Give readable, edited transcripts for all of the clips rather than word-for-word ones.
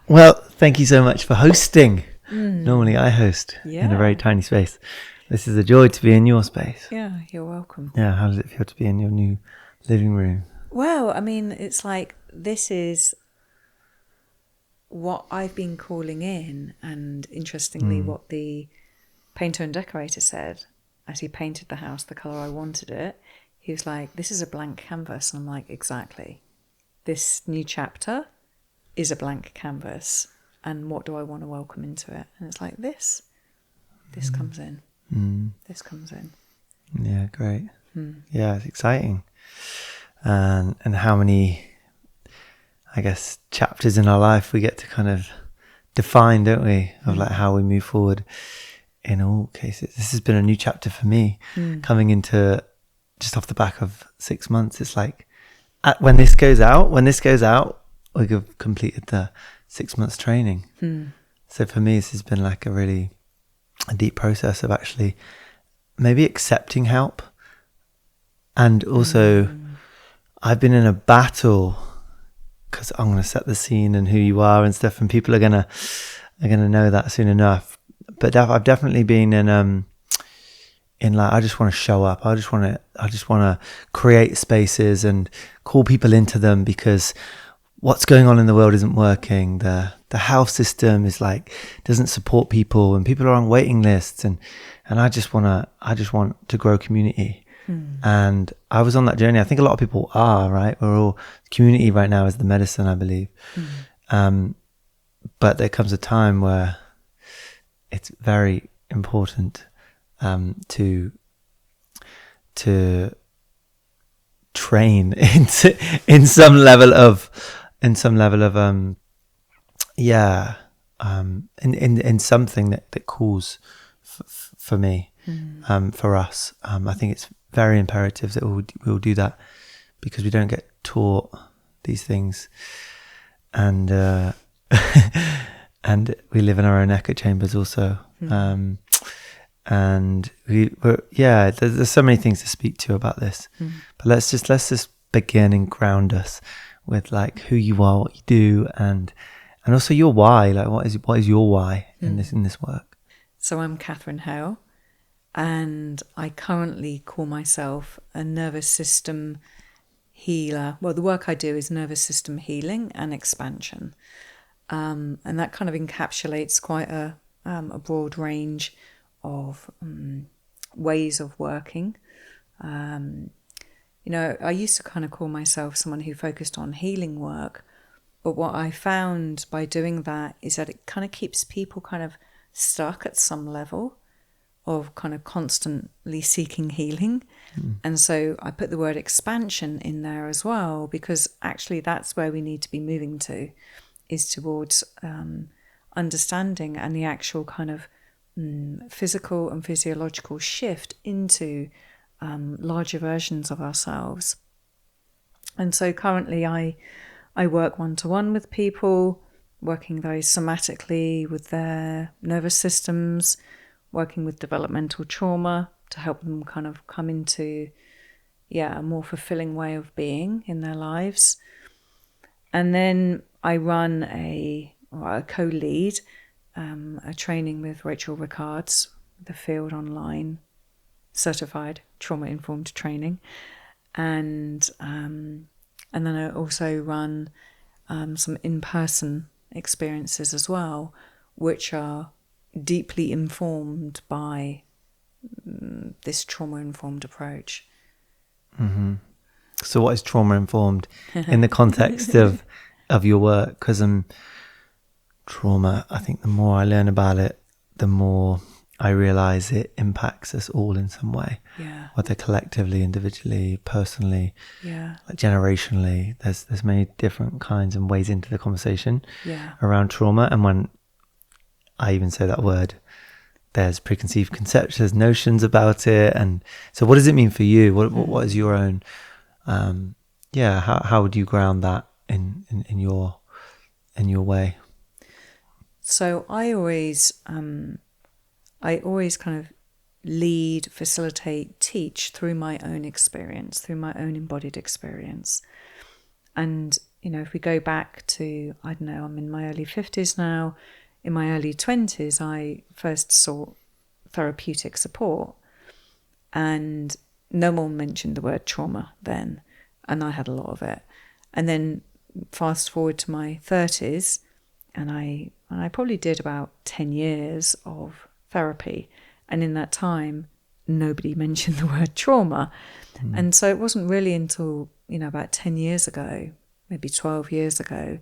Well, thank you so much for hosting. Normally I host in a very tiny space. This is a joy to be in your space. Yeah, you're welcome. Yeah, how does it feel to be in your new living room? Well, I mean, it's like this is what I've been calling in, and interestingly, what the painter and decorator said as he painted the house the colour I wanted it. He was like, this is a blank canvas. And I'm like, exactly. This new chapter is a blank canvas. And what do I want to welcome into it? And it's like this comes in. This comes in. Yeah, great. Yeah, it's exciting. And how many, I guess, chapters in our life we get to kind of define, don't we? Of like how we move forward in all cases. This has been a new chapter for me coming into just off the back of 6 months. It's like when this goes out, we've completed the 6 months training. So for me, this has been like a deep process of actually maybe accepting help. And also I've been in a battle because I'm going to set the scene and who you are and stuff, and people are going to know that soon enough. But I've definitely been in like, I just want to show up. I just want to create spaces and call people into them, because what's going on in the world isn't working. The health system is like, doesn't support people, and people are on waiting lists, and I just want to grow community. And I was on that journey. I think a lot of people are, right? We're all, community right now is the medicine, I believe. But there comes a time where it's very important to train in some level of in something that calls for me, for us. I think it's very imperative that we'll do that, because we don't get taught these things, and and we live in our own echo chambers also. And there's so many things to speak to about this, but let's just begin and ground us with like who you are, what you do, and also your why. Like what is your why in this work? So I'm Catherine Hale, and I currently call myself a nervous system healer. Well, the work I do is nervous system healing and expansion, and that kind of encapsulates quite a broad range of ways of working. I used to kind of call myself someone who focused on healing work, but what I found by doing that is that it kind of keeps people kind of stuck at some level of kind of constantly seeking healing. And so I put the word expansion in there as well, because actually that's where we need to be moving to, is towards understanding and the actual kind of physical and physiological shift into larger versions of ourselves. And so currently I work one-to-one with people, working very somatically with their nervous systems, working with developmental trauma to help them kind of come into a more fulfilling way of being in their lives. And then I run I co-lead a training with Rachel Rickards, the Field Online certified trauma-informed training, and then I also run some in-person experiences as well, which are deeply informed by this trauma-informed approach. So what is trauma-informed in the context of your work? Because trauma, I think the more I learn about it, the more I realize it impacts us all in some way, whether collectively, individually, personally, like generationally. There's many different kinds and ways into the conversation around trauma. And when I even say that word, there's preconceived conceptions, there's notions about it. And so what does it mean for you? What is your own, how would you ground that in your way? So I always kind of lead, facilitate, teach through my own experience, through my own embodied experience. And, if we go back to, I don't know, I'm in my early 50s now. In my early 20s, I first sought therapeutic support, and no one mentioned the word trauma then, and I had a lot of it. And then fast forward to my 30s, and I probably did about 10 years of therapy, and in that time nobody mentioned the word trauma. And so it wasn't really until about 10 years ago, maybe 12 years ago,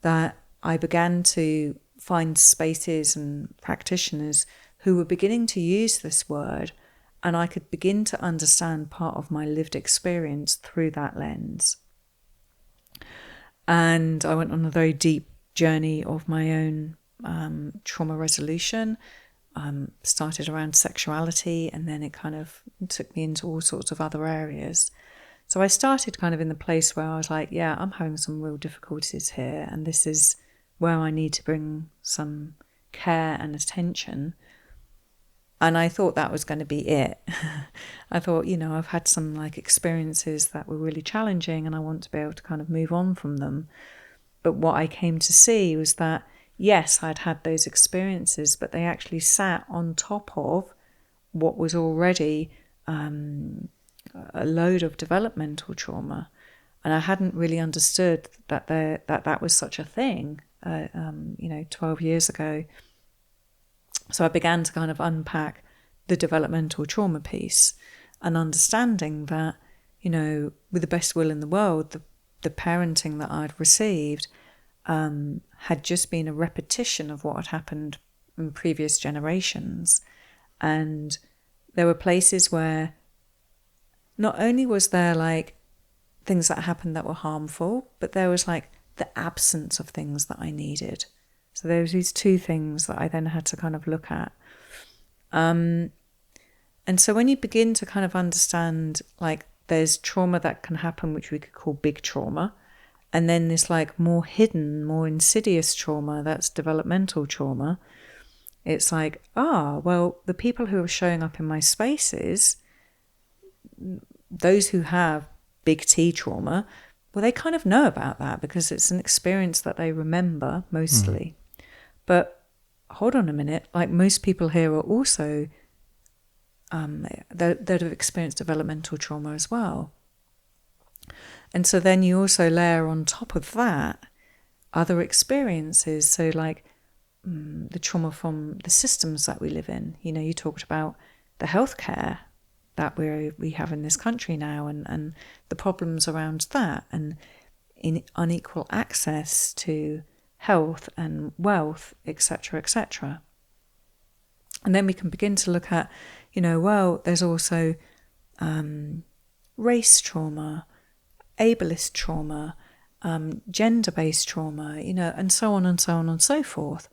that I began to find spaces and practitioners who were beginning to use this word, and I could begin to understand part of my lived experience through that lens. And I went on a very deep journey of my own trauma resolution. Started around sexuality, and then it kind of took me into all sorts of other areas. So I started kind of in the place where I was like, yeah, I'm having some real difficulties here, and this is where I need to bring some care and attention. And I thought that was going to be it. I thought, I've had some like experiences that were really challenging, and I want to be able to kind of move on from them. But what I came to see was that, yes, I'd had those experiences, but they actually sat on top of what was already a load of developmental trauma. And I hadn't really understood that was such a thing, 12 years ago. So I began to kind of unpack the developmental trauma piece, and understanding that, with the best will in the world, the parenting that I'd received had just been a repetition of what had happened in previous generations. And there were places where not only was there like things that happened that were harmful, but there was like the absence of things that I needed. So there was these two things that I then had to kind of look at. And so when you begin to kind of understand, like, there's trauma that can happen, which we could call big trauma, and then this like more hidden, more insidious trauma, that's developmental trauma. It's like, well, the people who are showing up in my spaces, those who have big T trauma, well, they kind of know about that because it's an experience that they remember mostly. But hold on a minute, like most people here are also, that have experienced developmental trauma as well. And so then you also layer on top of that other experiences. So like the trauma from the systems that we live in. You talked about the healthcare that we have in this country now, and the problems around that, and in unequal access to health and wealth, etc., etc. And then we can begin to look at, well, there's also race trauma, ableist trauma, gender-based trauma, and so on and so on and so forth.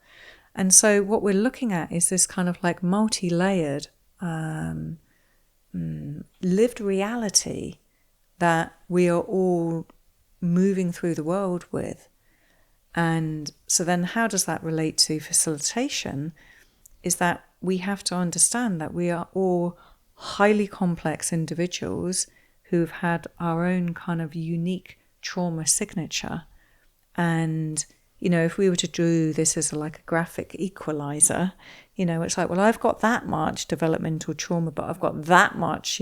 And so what we're looking at is this kind of like multi-layered lived reality that we are all moving through the world with. And so then how does that relate to facilitation? Is that we have to understand that we are all highly complex individuals who've had our own kind of unique trauma signature. And, if we were to do this as like a graphic equalizer, it's like, well, I've got that much developmental trauma, but I've got that much,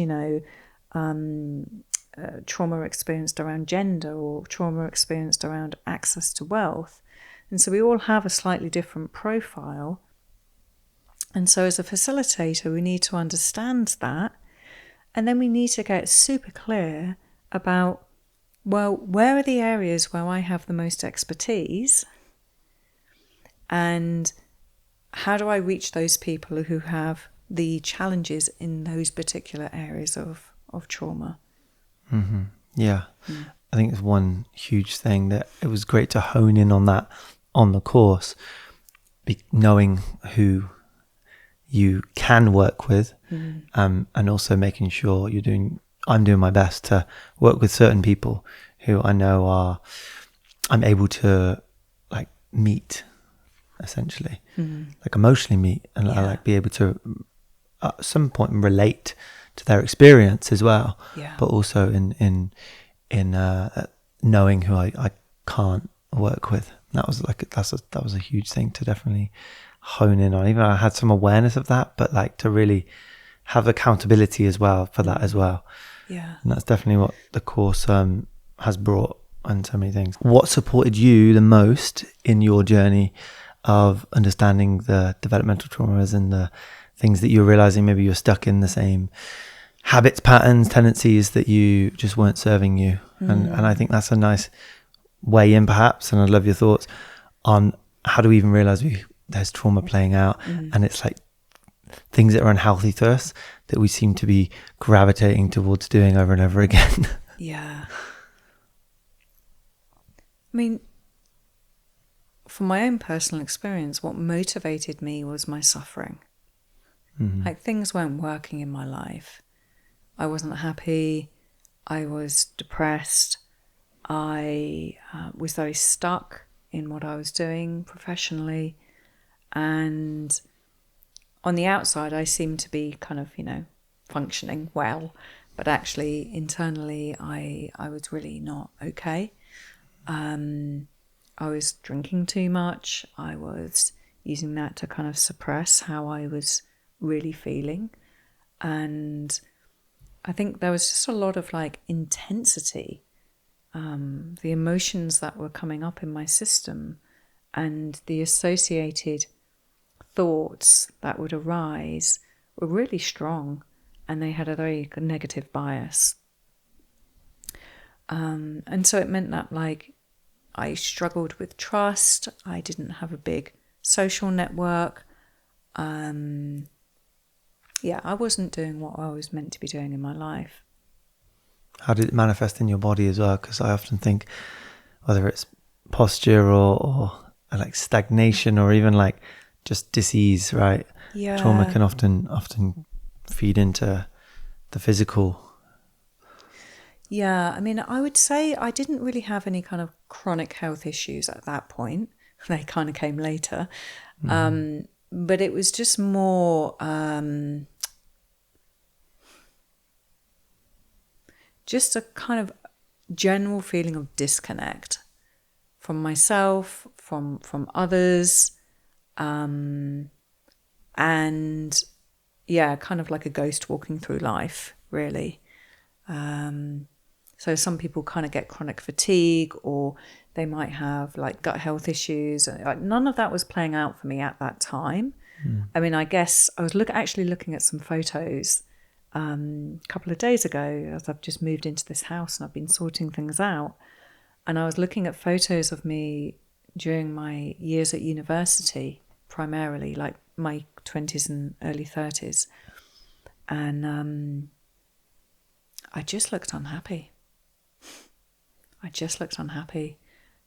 trauma experienced around gender, or trauma experienced around access to wealth. And so we all have a slightly different profile. And so as a facilitator, we need to understand that. And then we need to get super clear about, well, where are the areas where I have the most expertise? And how do I reach those people who have the challenges in those particular areas of trauma? Mm-hmm. Yeah. I think it's one huge thing that it was great to hone in on that on the course, knowing who you can work with, and also making sure I'm doing my best to work with certain people who I know I'm able to like meet, essentially, like emotionally meet, and I like be able to at some point relate to their experience as well, but also in knowing who I can't work with. That was that was a huge thing to definitely hone in on. Even I had some awareness of that, but like to really have accountability as well for that as well. Yeah. And that's definitely what the course has brought, and so many things. What supported you the most in your journey of understanding the developmental traumas and the things that you're realizing maybe you're stuck in the same habits, patterns, tendencies that you just weren't serving you? And I think that's a nice way in, perhaps, and I'd love your thoughts on how do we even realize there's trauma playing out, and it's like things that are unhealthy to us that we seem to be gravitating towards doing over and over again. Yeah. I mean, from my own personal experience, what motivated me was my suffering. Like, things weren't working in my life. I wasn't happy. I was depressed. I was very stuck in what I was doing professionally. And on the outside, I seemed to be kind of, functioning well. But actually, internally, I was really not okay. I was drinking too much. I was using that to kind of suppress how I was really feeling. And I think there was just a lot of like intensity. The emotions that were coming up in my system and the associated thoughts that would arise were really strong, and they had a very negative bias. And so it meant that like I struggled with trust. I didn't have a big social network. I wasn't doing what I was meant to be doing in my life. How did it manifest in your body as well? Because I often think whether it's posture or like stagnation or even like just disease, right? Yeah. Trauma can often feed into the physical. Yeah, I mean, I would say I didn't really have any kind of chronic health issues at that point. They kind of came later. But it was just more just a kind of general feeling of disconnect from myself, from others, and kind of like a ghost walking through life, really. So some people kind of get chronic fatigue, or they might have like gut health issues. Like, none of that was playing out for me at that time. I mean, I guess I was actually looking at some photos a couple of days ago, as I've just moved into this house and I've been sorting things out. And I was looking at photos of me during my years at university, primarily, like my 20s and early 30s. And I just looked unhappy.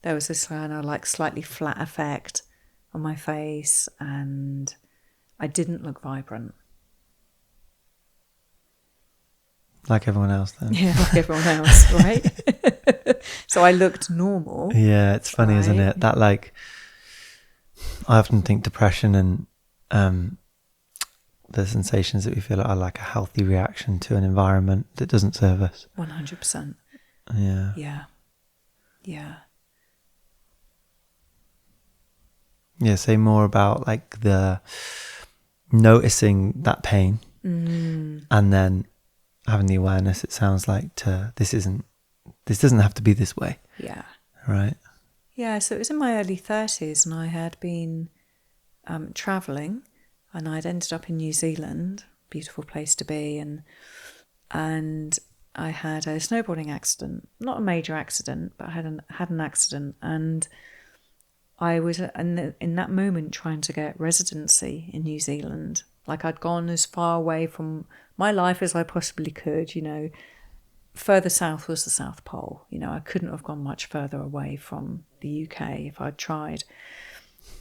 There was this kind of like slightly flat effect on my face, and I didn't look vibrant. Like everyone else then. Yeah, like everyone else, right? So I looked normal. Yeah, it's funny, right? Isn't it? That like, I often think depression and the sensations that we feel are like a healthy reaction to an environment that doesn't serve us. 100%. Yeah. Yeah. Yeah. Yeah, say more about like the noticing that pain and then having the awareness, it sounds like, this doesn't have to be this way. Yeah. Right. Yeah, so it was in my early 30s, and I had been travelling, and I'd ended up in New Zealand, beautiful place to be, and I had a snowboarding accident, not a major accident, but I had an accident, and I was in that moment trying to get residency in New Zealand. Like, I'd gone as far away from my life as I possibly could, Further south was the South Pole. I couldn't have gone much further away from the UK if I'd tried.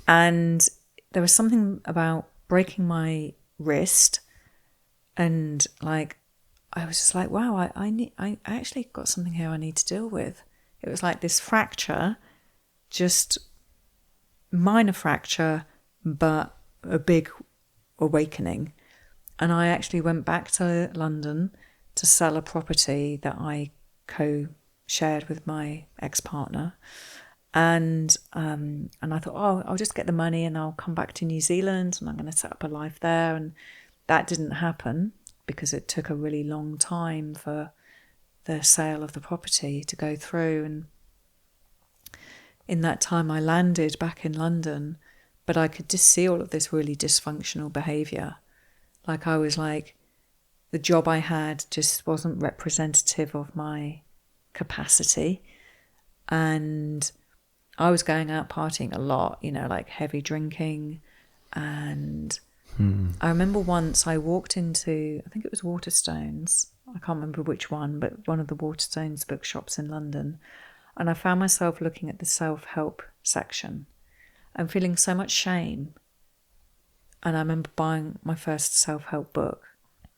And there was something about breaking my wrist, and like, I was just like, wow, I actually got something here I need to deal with. It was like this fracture, just minor fracture, but a big awakening. And I actually went back to London to sell a property that I co-shared with my ex-partner. And I thought, oh, I'll just get the money and I'll come back to New Zealand and I'm going to set up a life there. And that didn't happen because it took a really long time for the sale of the property to go through. And in that time I landed back in London, but I could just see all of this really dysfunctional behaviour. Like I was like, the job I had just wasn't representative of my capacity. And I was going out partying a lot, like heavy drinking. And I remember once I walked into, I think it was Waterstones. I can't remember which one, but one of the Waterstones bookshops in London. And I found myself looking at the self-help section and feeling so much shame. And I remember buying my first self-help book.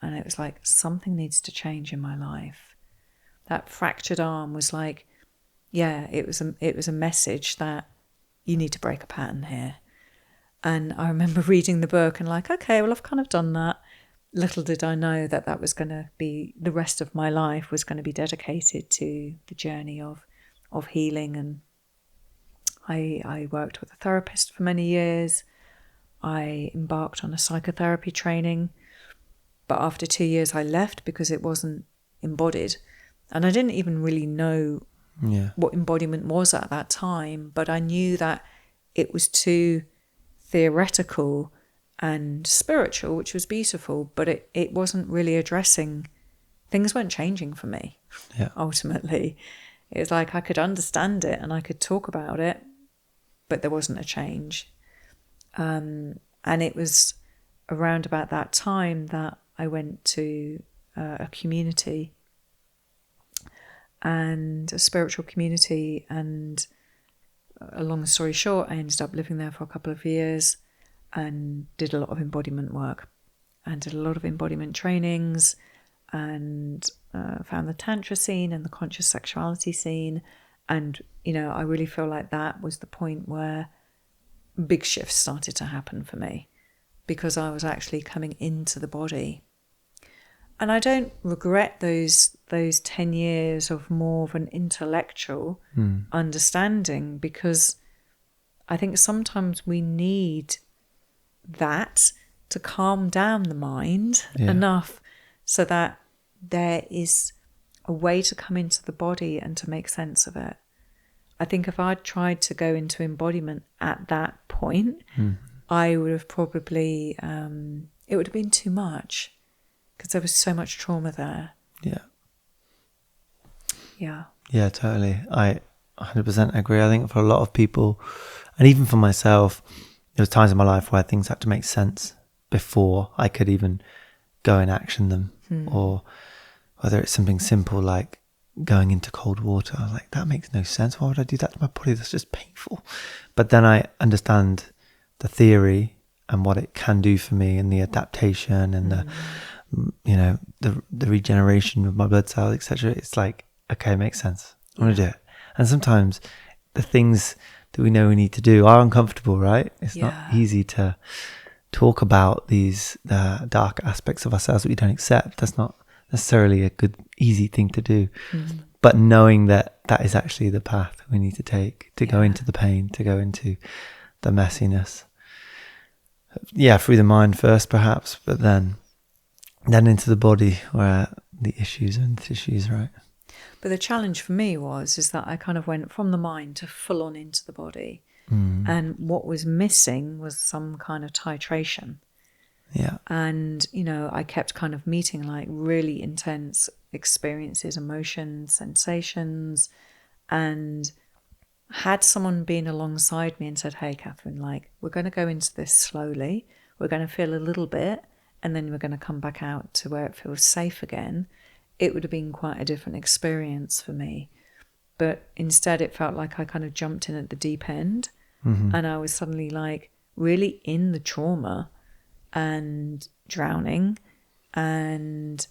And it was like, something needs to change in my life. That fractured arm was like, yeah, it was a message that you need to break a pattern here. And I remember reading the book and like, okay, well, I've kind of done that. Little did I know that was going to be, the rest of my life was going to be dedicated to the journey of healing. And I worked with a therapist for many years. I embarked on a psychotherapy training. But after 2 years, I left because it wasn't embodied. And I didn't even really know what embodiment was at that time. But I knew that it was too theoretical and spiritual, which was beautiful. But it wasn't really addressing, things weren't changing for me, ultimately. It was like I could understand it and I could talk about it, but there wasn't a change. And it was around about that time that I went to a community, and a spiritual community, and a long story short, I ended up living there for a couple of years and did a lot of embodiment work and did a lot of embodiment trainings, and found the tantra scene and the conscious sexuality scene. And, I really feel like that was the point where big shifts started to happen for me, because I was actually coming into the body. And I don't regret those 10 years of more of an intellectual understanding, because I think sometimes we need that to calm down the mind enough so that there is a way to come into the body and to make sense of it. I think if I'd tried to go into embodiment at that point, I would have probably, it would have been too much, because there was so much trauma there. Yeah, totally. I 100% agree. I think for a lot of people, and even for myself, there was times in my life where things had to make sense before I could even go and action them. Or whether it's something simple like going into cold water, I was like, that makes no sense. Why would I do that to my body? That's just painful. But then I understand the theory and what it can do for me, and the adaptation and the regeneration of my blood cells, etc. It's like, okay, it makes sense. I want to do it. And sometimes the things that we know we need to do are uncomfortable, right? It's not easy to talk about these dark aspects of ourselves that we don't accept. That's not necessarily a good, easy thing to do. But knowing that is actually the path we need to take, to go into the pain, to go into the messiness. Through the mind first, perhaps, but then into the body, where the issues and tissues, right? But the challenge for me is that I kind of went from the mind to full on into the body. And what was missing was some kind of titration. And, I kept kind of meeting like really intense experiences, emotions, sensations. And had someone been alongside me and said, hey, Catherine, like, we're going to go into this slowly. We're going to feel a little bit, and then we're going to come back out to where it feels safe again, it would have been quite a different experience for me. But instead, it felt like I kind of jumped in at the deep end. And I was suddenly like really in the trauma and drowning, and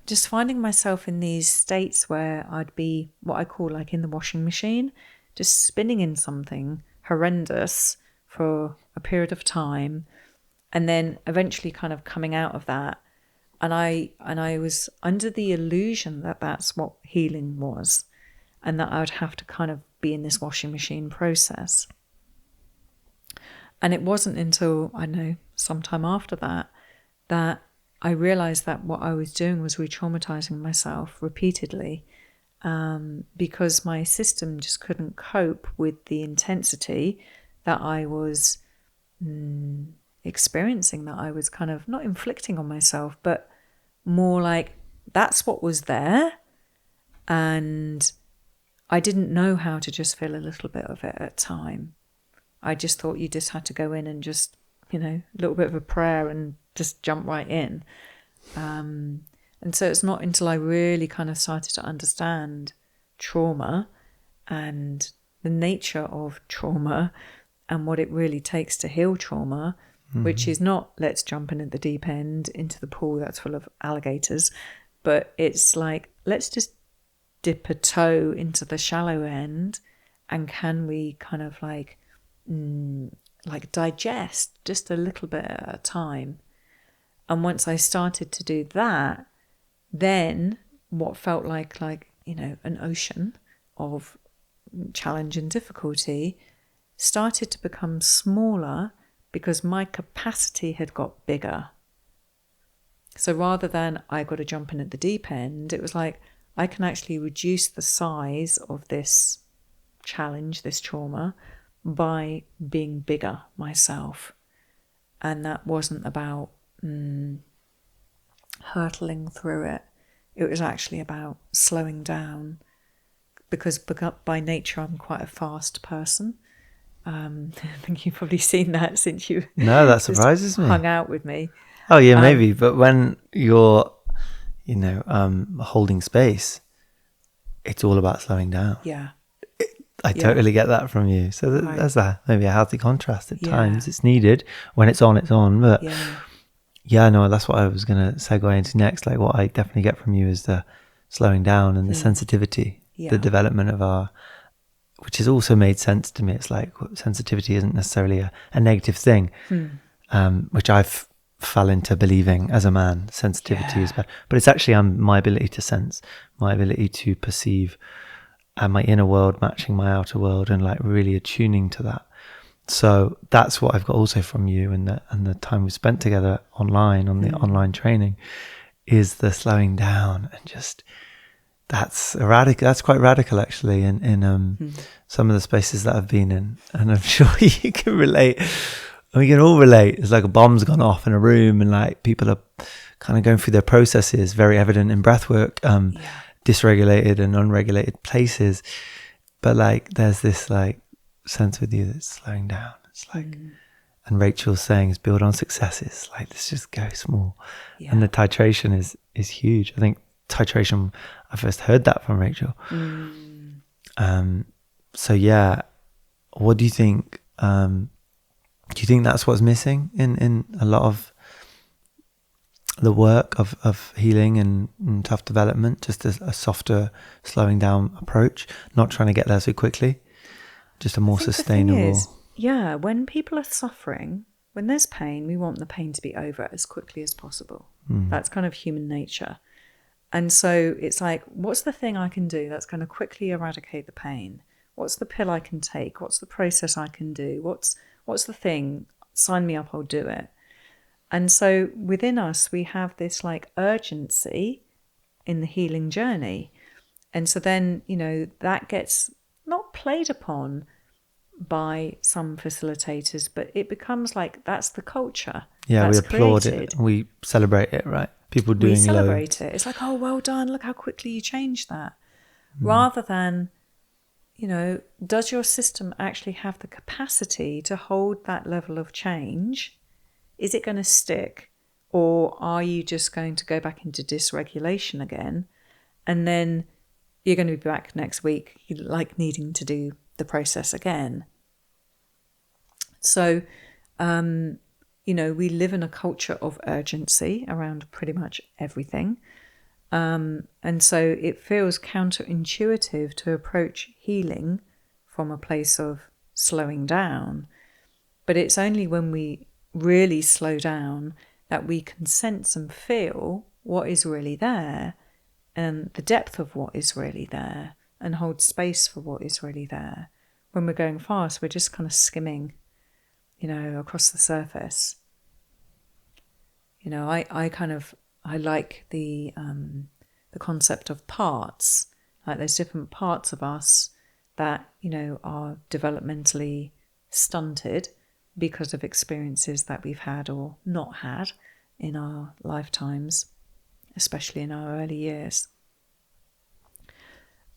just finding myself in these states where I'd be what I call like in the washing machine, just spinning in something horrendous for a period of time, and then eventually kind of coming out of that. And I was under the illusion that that's what healing was, and that I would have to kind of be in this washing machine process. And it wasn't until, I know, sometime after that, that I realized that what I was doing was re-traumatizing myself repeatedly, because my system just couldn't cope with the intensity that I was experiencing, that I was kind of not inflicting on myself, but more like that's what was there. And I didn't know how to just feel a little bit of it at a time. I just thought you just had to go in and just, a little bit of a prayer and just jump right in. And so it's not until I really kind of started to understand trauma and the nature of trauma and what it really takes to heal trauma, which is not let's jump in at the deep end into the pool that's full of alligators, but it's like let's just dip a toe into the shallow end, and can we kind of like digest just a little bit at a time. And once I started to do that, then what felt like an ocean of challenge and difficulty started to become smaller because my capacity had got bigger. So rather than I got to jump in at the deep end, it was like I can actually reduce the size of this challenge, this trauma, by being bigger myself. And that wasn't about hurtling through it. It was actually about slowing down, because by nature I'm quite a fast person. I think you've probably seen that since you that surprises me. Hung out with me. Oh yeah, maybe. But when you're, holding space, it's all about slowing down. Yeah. I totally get that from you. So Right. there's maybe a healthy contrast at times. It's needed. When it's on, it's on. But no, that's what I was going to segue into next. Like what I definitely get from you is the slowing down and the sensitivity, the development of which has also made sense to me. It's like sensitivity isn't necessarily a negative thing, which I've fell into believing as a man. Sensitivity is bad, but it's actually my ability to sense, my ability to perceive, and my inner world matching my outer world, and like really attuning to that. So that's what I've got also from you, and the time we spent together online on the online training, is the slowing down, and just that's quite radical actually in some of the spaces that I've been in, and I'm sure you can relate. We can all relate. It's like a bomb's gone off in a room, and like people are kind of going through their processes, very evident in breathwork, dysregulated and unregulated places. But like there's this like sense with you that's slowing down. It's like, and Rachel's saying is build on successes. Like let's just go small. And the titration is huge. I think titration, I first heard that from Rachel. So yeah, what do you think? Do you think that's what's missing in a lot of the work of healing and tough development? Just a softer, slowing down approach, not trying to get there so quickly, just a more sustainable. When people are suffering, when there's pain, we want the pain to be over as quickly as possible. That's kind of human nature. And so it's like, what's the thing I can do that's going to quickly eradicate the pain? What's the pill I can take? What's the process I can do? What's the thing? Sign me up, I'll do it. And so within us, we have this like urgency in the healing journey. And so then, that gets not played upon by some facilitators, but it becomes like that's the culture. Yeah, we applaud it. We celebrate it, right? People doing we celebrate it. It's like, oh, well done. Look how quickly you changed that. Rather than, does your system actually have the capacity to hold that level of change? Is it going to stick? Or are you just going to go back into dysregulation again? And then you're going to be back next week, like needing to do the process again. So, we live in a culture of urgency around pretty much everything. And so it feels counterintuitive to approach healing from a place of slowing down. But it's only when we really slow down that we can sense and feel what is really there and the depth of what is really there and hold space for what is really there. When we're going fast, we're just kind of skimming, across the surface. I like the concept of parts. Like there's different parts of us that, are developmentally stunted because of experiences that we've had or not had in our lifetimes, especially in our early years.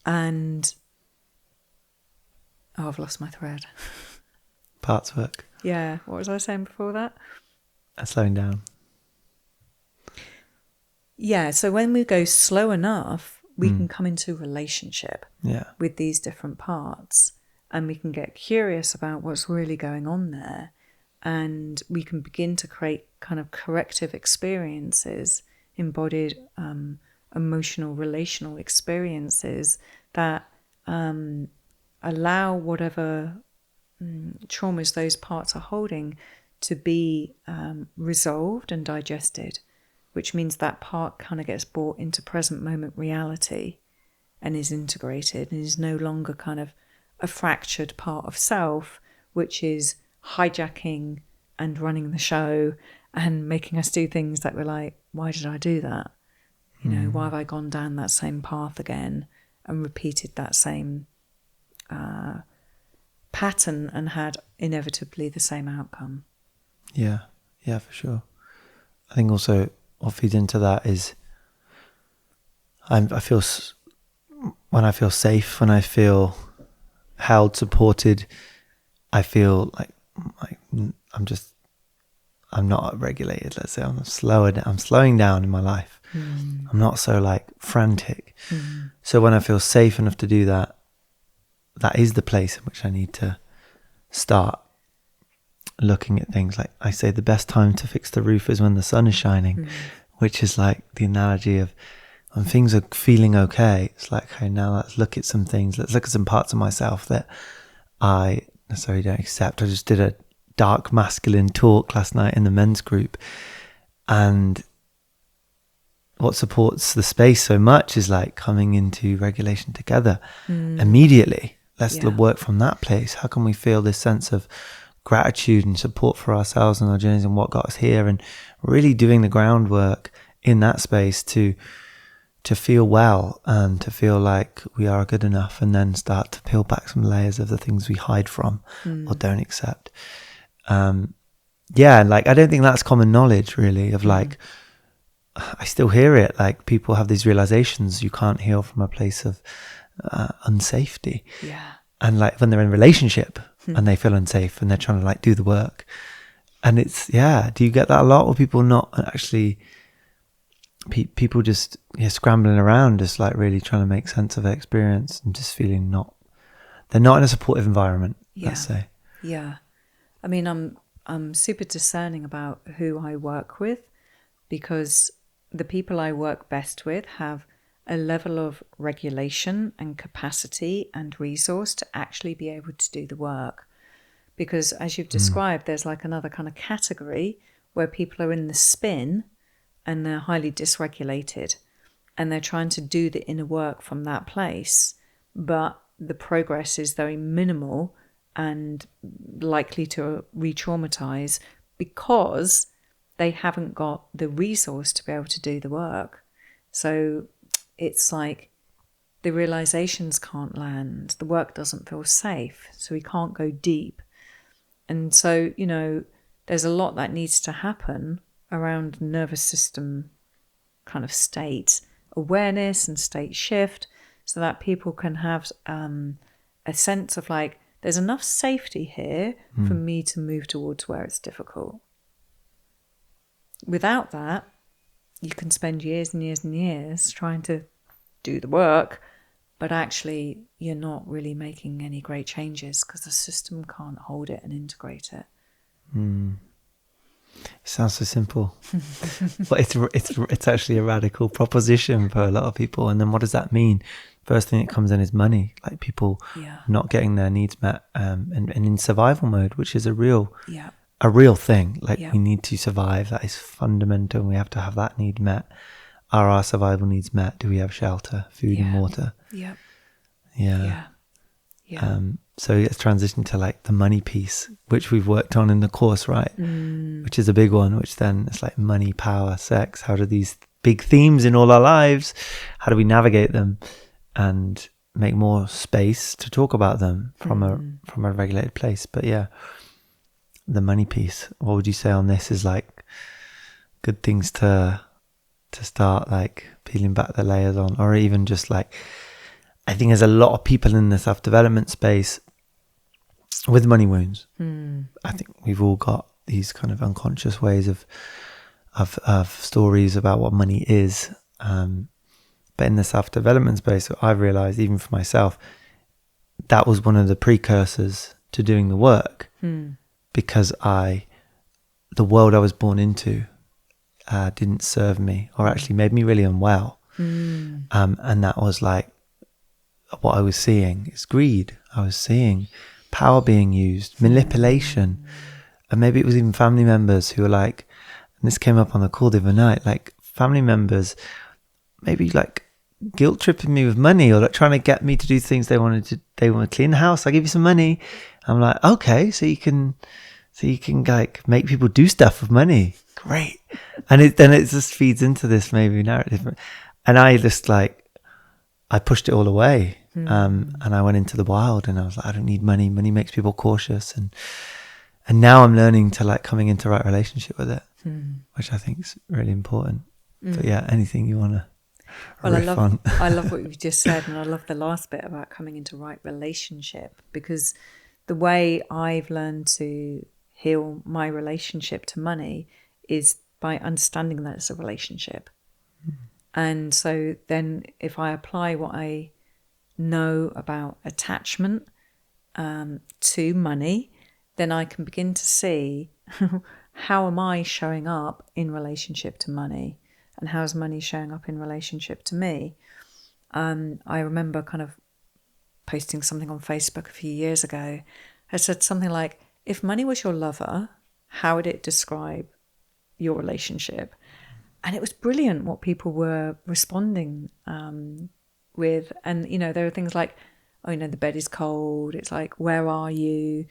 And I've lost my thread. Parts work. Yeah, what was I saying before that? Slowing down. Yeah, so when we go slow enough, we can come into relationship with these different parts, and we can get curious about what's really going on there, and we can begin to create kind of corrective experiences, embodied emotional, relational experiences that allow whatever traumas those parts are holding to be resolved and digested, which means that part kind of gets brought into present moment reality and is integrated and is no longer kind of a fractured part of self, which is hijacking and running the show and making us do things that we're like, why did I do that? Why have I gone down that same path again and repeated that same pattern and had inevitably the same outcome? Yeah, for sure. I think also what feeds into that is when I feel safe, when I feel held, supported, I feel like I'm not regulated. Let's say I'm slowing down in my life. I'm not so like frantic. So when I feel safe enough to do that, that is the place in which I need to start looking at things. Like I say, the best time to fix the roof is when the sun is shining, which is like the analogy of when things are feeling okay. It's like, okay, now let's look at some things. Let's look at some parts of myself that I necessarily don't accept. I just did a dark masculine talk last night in the men's group, and what supports the space so much is like coming into regulation together immediately. Let's work from that place. How can we feel this sense of gratitude and support for ourselves and our journeys and what got us here, and really doing the groundwork in that space to feel well and to feel like we are good enough, and then start to peel back some layers of the things we hide from or don't accept. Like I don't think that's common knowledge really of like, I still hear it, like people have these realizations, you can't heal from a place of unsafety. And like when they're in a relationship and they feel unsafe and they're trying to like do the work, and it's do you get that a lot, or people not actually people just scrambling around, just like really trying to make sense of their experience and just feeling they're not in a supportive environment, let's say. I mean, I'm super discerning about who I work with, because the people I work best with have a level of regulation and capacity and resource to actually be able to do the work. Because as you've described, there's like another kind of category where people are in the spin and they're highly dysregulated and they're trying to do the inner work from that place, but the progress is very minimal and likely to re-traumatize because they haven't got the resource to be able to do the work. So it's like the realizations can't land, the work doesn't feel safe, so we can't go deep. And so, there's a lot that needs to happen around nervous system kind of state awareness and state shift, so that people can have a sense of like, there's enough safety here for me to move towards where it's difficult. Without that, you can spend years and years and years trying to do the work, but actually you're not really making any great changes because the system can't hold it and integrate it. It sounds so simple, but it's actually a radical proposition for a lot of people. And then what does that mean? First thing that comes in is money, like people not getting their needs met, and in survival mode, which is a real thing. Like we need to survive. That is fundamental. And we have to have that need met. Are our survival needs met? Do we have shelter, food and water? Yeah. Yeah. So let's transition to like the money piece, which we've worked on in the course, right? Which is a big one, which then it's like money, power, sex. How do these big themes in all our lives, how do we navigate them and make more space to talk about them from a regulated place? But yeah, the money piece, what would you say on this is like good things to start like peeling back the layers on, or even just like, I think there's a lot of people in the self-development space with money wounds. I think we've all got these kind of unconscious ways of stories about what money is. But in the self-development space, I've realized, even for myself, that was one of the precursors to doing the work, because the world I was born into didn't serve me, or actually made me really unwell. And that was like what I was seeing is greed. I was seeing power being used, manipulation, and maybe it was even family members who were like, and this came up on the call the other night, like family members maybe like guilt tripping me with money, or like trying to get me to do things they want to clean the house. I give you some money. I'm like, okay, so you can like make people do stuff with money. Great. And then it just feeds into this maybe narrative. And I just like, I pushed it all away. And I went into the wild, and I was like, I don't need money. Money makes people cautious. And now I'm learning to like coming into right relationship with it, which I think is really important. But yeah, anything you want to riff on? I love what you've just said, and I love the last bit about coming into right relationship, because the way I've learned to heal my relationship to money is by understanding that it's a relationship. And so then if I apply what I know about attachment to money, then I can begin to see how am I showing up in relationship to money, and how's money showing up in relationship to me. I remember kind of posting something on Facebook a few years ago. I said something like, if money was your lover, how would it describe your relationship? And it was brilliant what people were responding with. And, you know, there are things like, oh, you know, the bed is cold. It's like, where are you?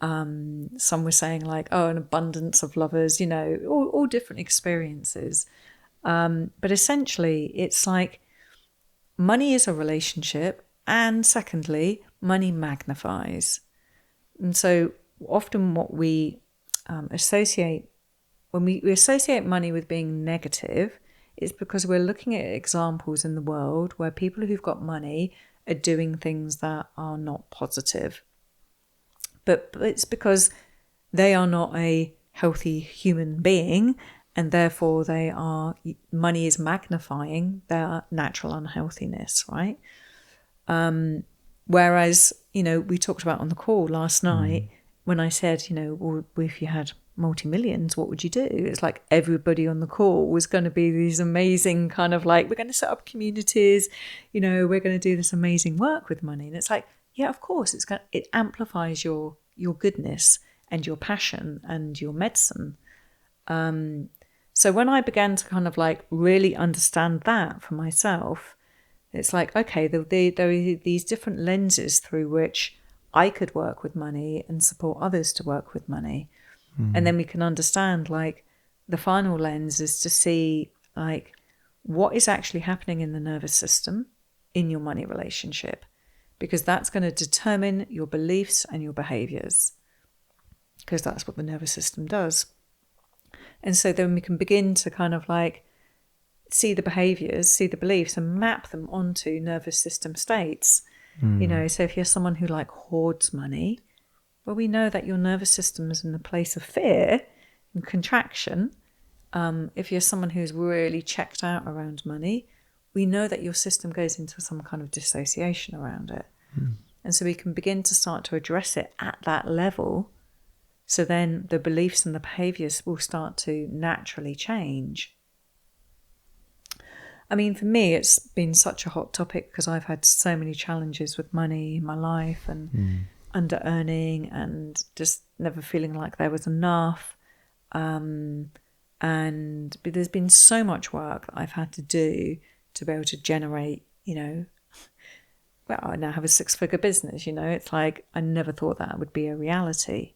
Some were saying like, oh, an abundance of lovers, you know, all different experiences. But essentially, it's like money is a relationship. And secondly, money magnifies. And so often what we associate, when we associate money with being negative, it's because we're looking at examples in the world where people who've got money are doing things that are not positive. But it's because they are not a healthy human being, and therefore money is magnifying their natural unhealthiness, right? Whereas, you know, we talked about on the call last night when I said, you know, well, if you had multi-millions, what would you do? It's like everybody on the call was going to be these amazing kind of like, we're going to set up communities, you know, we're going to do this amazing work with money. And it's like, yeah, of course, it amplifies your goodness and your passion and your medicine. So when I began to kind of like really understand that for myself, it's like, okay, there are these different lenses through which I could work with money and support others to work with money. And then we can understand, like, the final lens is to see, like, what is actually happening in the nervous system in your money relationship, because that's going to determine your beliefs and your behaviors, because that's what the nervous system does. And so then we can begin to kind of like see the behaviors, see the beliefs, and map them onto nervous system states. You know, so if you're someone who like hoards money, well, we know that your nervous system is in the place of fear and contraction. If you're someone who's really checked out around money, we know that your system goes into some kind of dissociation around it. And so we can begin to start to address it at that level. So then the beliefs and the behaviors will start to naturally change. I mean, for me, it's been such a hot topic because I've had so many challenges with money in my life, and under earning and just never feeling like there was enough. But there's been so much work that I've had to do to be able to generate, you know, well, I now have a 6-figure business, it's like, I never thought that would be a reality.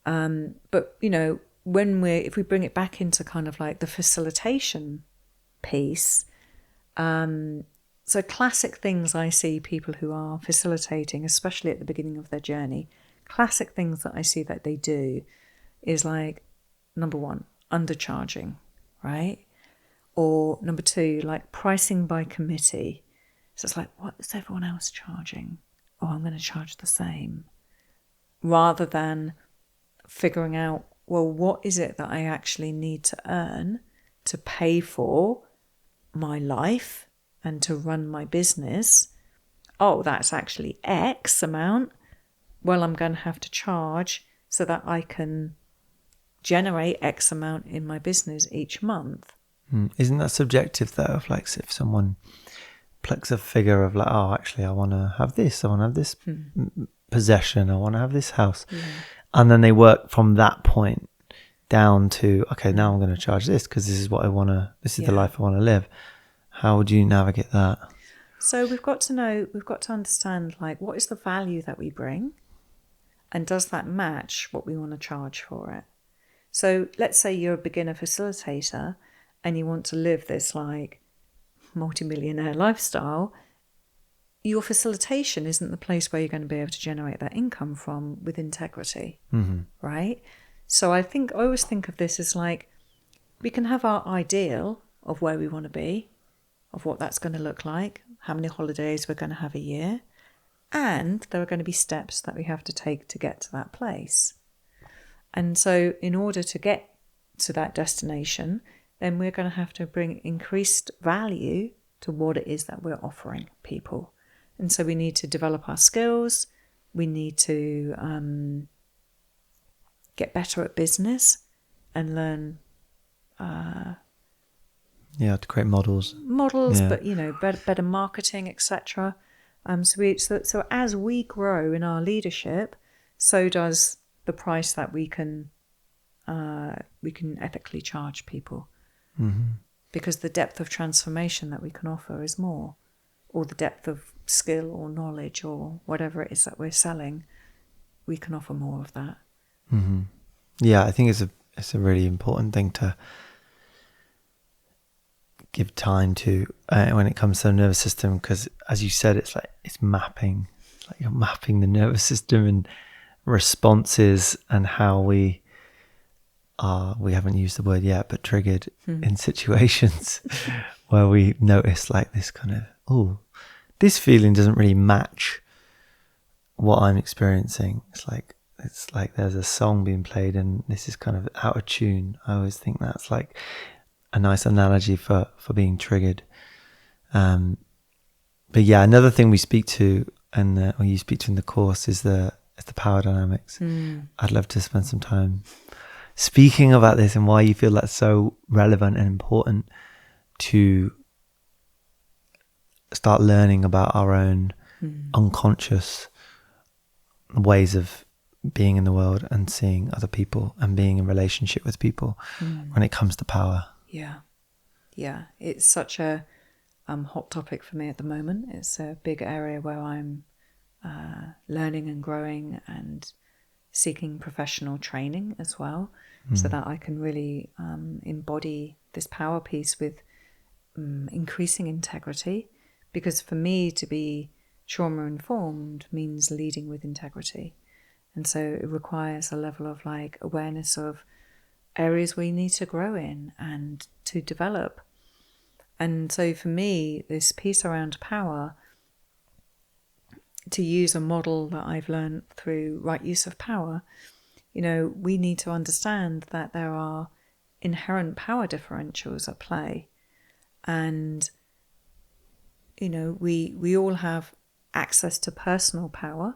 But, if we bring it back into kind of like the facilitation piece, so classic things I see people who are facilitating, especially at the beginning of their journey, classic things that I see that they do is like, number one, undercharging, right? Or number two, like pricing by committee. So it's like, what is everyone else charging? Oh, I'm going to charge the same. Rather than figuring out, well, what is it that I actually need to earn to pay for my life and to run my business? Oh, that's actually X amount. Well, I'm going to have to charge so that I can generate X amount in my business each month. Isn't that subjective though? Of like, if someone plucks a figure of like, oh, actually, I want to have this, I want to have this possession, I want to have this house. Yeah. And then they work from that point down to, okay, now I'm going to charge this because this is what I want to, this is the life I want to live. How would you navigate that? So we've got to understand, like, what is the value that we bring? And does that match what we want to charge for it? So let's say you're a beginner facilitator and you want to live this like multimillionaire lifestyle. Your facilitation isn't the place where you're going to be able to generate that income from with integrity, right? So I always think of this as like, we can have our ideal of where we want to be, of what that's going to look like, how many holidays we're going to have a year, and there are going to be steps that we have to take to get to that place. And so in order to get to that destination, then we're going to have to bring increased value to what it is that we're offering people. And so we need to develop our skills. We need to get better at business and learn. To create models, but better marketing, etc. So as we grow in our leadership, so does the price that we can ethically charge people, because the depth of transformation that we can offer is more, or the depth of skill or knowledge or whatever it is that we're selling, we can offer more of that. Yeah, I think it's a really important thing to give time to when it comes to the nervous system, because as you said, it's mapping. It's like you're mapping the nervous system and responses and how we haven't used the word yet, but triggered in situations where we notice like this kind of, oh, this feeling doesn't really match what I'm experiencing. It's like there's a song being played and this is kind of out of tune. I always think that's like a nice analogy for being triggered. But yeah, another thing we speak to or you speak to in the course is the power dynamics. I'd love to spend some time speaking about this and why you feel that's so relevant and important to start learning about our own unconscious ways of being in the world and seeing other people and being in relationship with people when it comes to power. Yeah, it's such a hot topic for me at the moment. It's a big area where I'm learning and growing and seeking professional training as well, so that I can really embody this power piece with increasing integrity. Because for me to be trauma informed means leading with integrity, and so it requires a level of like awareness of areas we need to grow in and to develop. And so for me, this piece around power, to use a model that I've learned through right use of power, we need to understand that there are inherent power differentials at play. And, we all have access to personal power.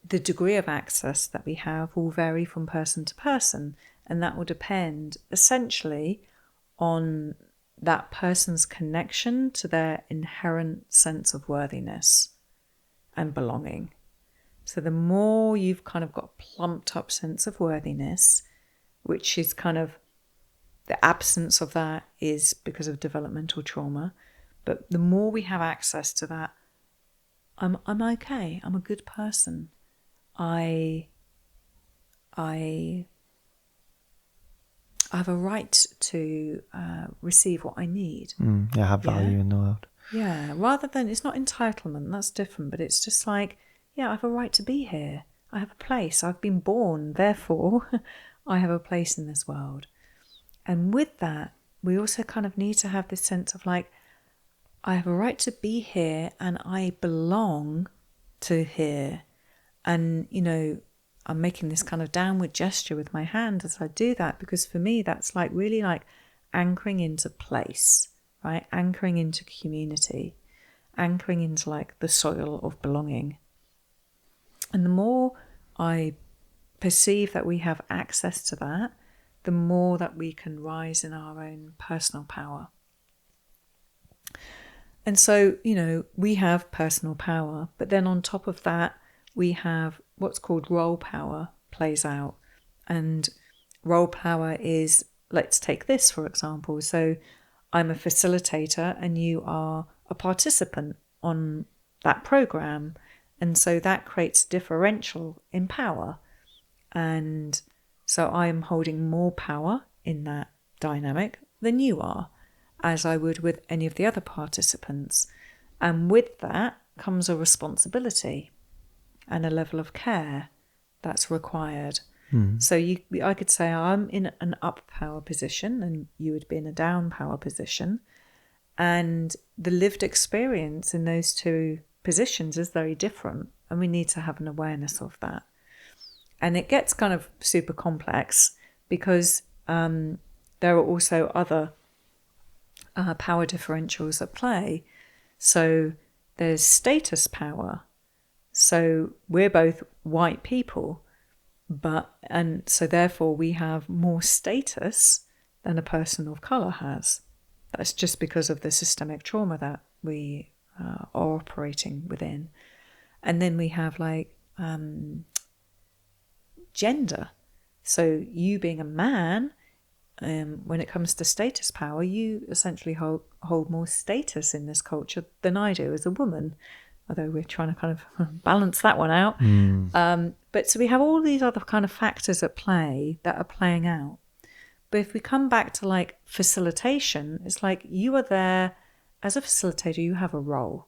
The degree of access that we have will vary from person to person, and that will depend essentially on that person's connection to their inherent sense of worthiness and belonging. So the more you've kind of got a plumped up sense of worthiness, which is kind of the absence of that is because of developmental trauma, but the more we have access to that I'm okay. I'm a good person. I have a right to receive what I need. Have value in the world. Yeah, rather than, it's not entitlement, that's different, but it's just like, yeah, I have a right to be here. I have a place. I've been born, therefore I have a place in this world. And with that, we also kind of need to have this sense of like, I have a right to be here and I belong to here. And, you know, I'm making this kind of downward gesture with my hand as I do that, because for me, that's like really like anchoring into place, right? Anchoring into community, anchoring into like the soil of belonging. And the more I perceive that we have access to that, the more that we can rise in our own personal power. And so, you know, we have personal power, but then on top of that, we have what's called role power plays out. And role power is, let's take this for example. So I'm a facilitator and you are a participant on that program. And so that creates differential in power. And so I'm holding more power in that dynamic than you are, as I would with any of the other participants. And with that comes a responsibility and a level of care that's required. So I could say I'm in an up power position and you would be in a down power position. And the lived experience in those two positions is very different. And we need to have an awareness of that. And it gets kind of super complex because there are also other power differentials at play. So there's status power. So we're both white people, and so therefore we have more status than a person of colour has. That's just because of the systemic trauma that we are operating within. And then we have like gender. So you being a man, when it comes to status power, you essentially hold more status in this culture than I do as a woman, although we're trying to kind of balance that one out. But so we have all these other kind of factors at play that are playing out. But if we come back to like facilitation, it's like you are there as a facilitator, you have a role.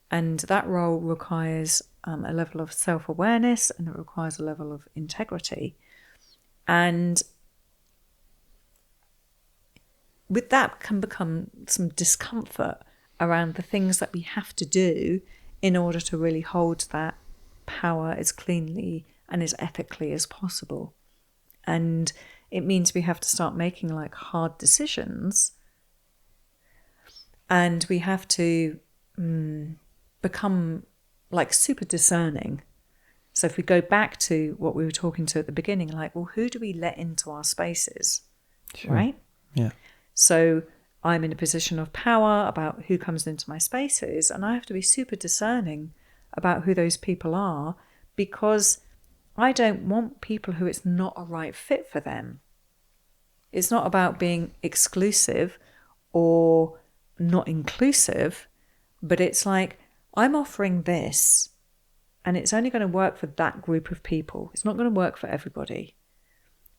And that role requires a level of self-awareness and it requires a level of integrity. And with that can become some discomfort around the things that we have to do in order to really hold that power as cleanly and as ethically as possible. And it means we have to start making like hard decisions, and we have to become like super discerning. So if we go back to what we were talking to at the beginning, like, well, who do we let into our spaces? Sure. Right? Yeah. So I'm in a position of power about who comes into my spaces, and I have to be super discerning about who those people are, because I don't want people who it's not a right fit for them. It's not about being exclusive or not inclusive, but it's like, I'm offering this and it's only going to work for that group of people. It's not going to work for everybody.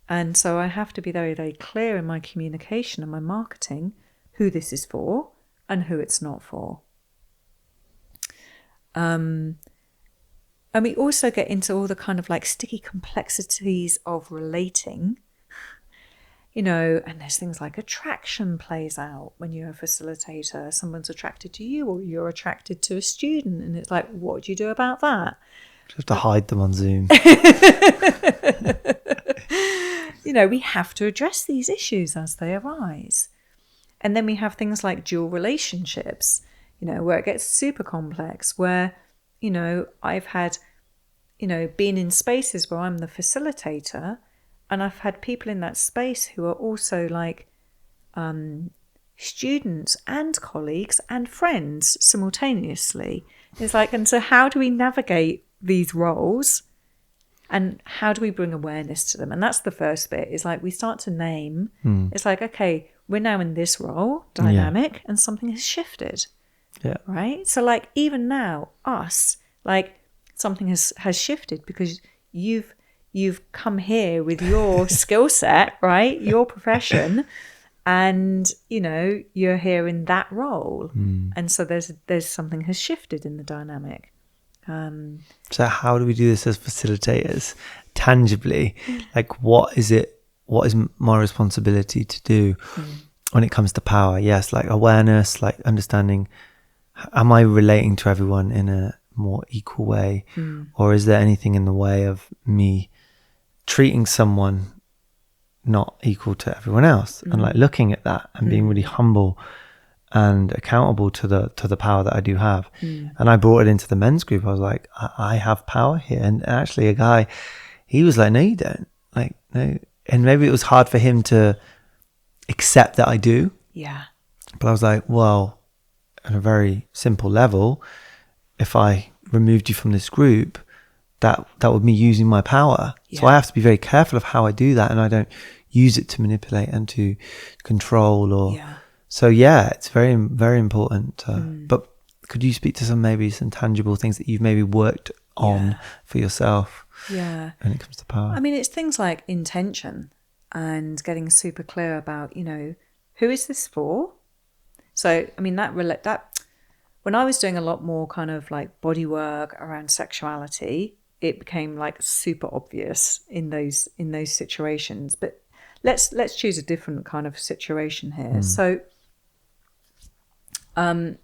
And so I have to be very, very clear in my communication and my marketing who this is for and who it's not for. And we also get into all the kind of like sticky complexities of relating, you know, and there's things like attraction plays out when you're a facilitator. Someone's attracted to you or you're attracted to a student, and it's like, what do you do about that? You have to hide them on Zoom. You know, we have to address these issues as they arise. And then we have things like dual relationships, you know, where it gets super complex, where, you know, I've had, you know, been in spaces where I'm the facilitator, and I've had people in that space who are also like students and colleagues and friends simultaneously. It's like, and so how do we navigate these roles? And how do we bring awareness to them? And that's the first bit. It's like we start to name. It's like, okay, we're now in this role dynamic, and something has shifted. Yeah. Right. So like even now, us, like something has shifted because you've come here with your skill set, right? Your profession, and you're here in that role. And so there's something has shifted in the dynamic. So how do we do this as facilitators tangibly? Like what is my responsibility to do when it comes to power? Yes, like awareness, like understanding, am I relating to everyone in a more equal way? Or is there anything in the way of me treating someone not equal to everyone else? And like looking at that and being really humble and accountable to the power that I do have. And I brought it into the men's group. I was like, I have power here. And actually a guy, he was like, no, you don't. Like, no. And maybe it was hard for him to accept that I do. Yeah. But I was like, well, on a very simple level, if I removed you from this group, that would be using my power. Yeah. So I have to be very careful of how I do that, and I don't use it to manipulate and to control or... Yeah. So yeah, it's very, very important. But could you speak to some tangible things that you've maybe worked on for yourself? Yeah. When it comes to power. I mean, it's things like intention and getting super clear about, who is this for? So, I mean, that when I was doing a lot more kind of like body work around sexuality, it became like super obvious in those situations. But let's choose a different kind of situation here. So, I'll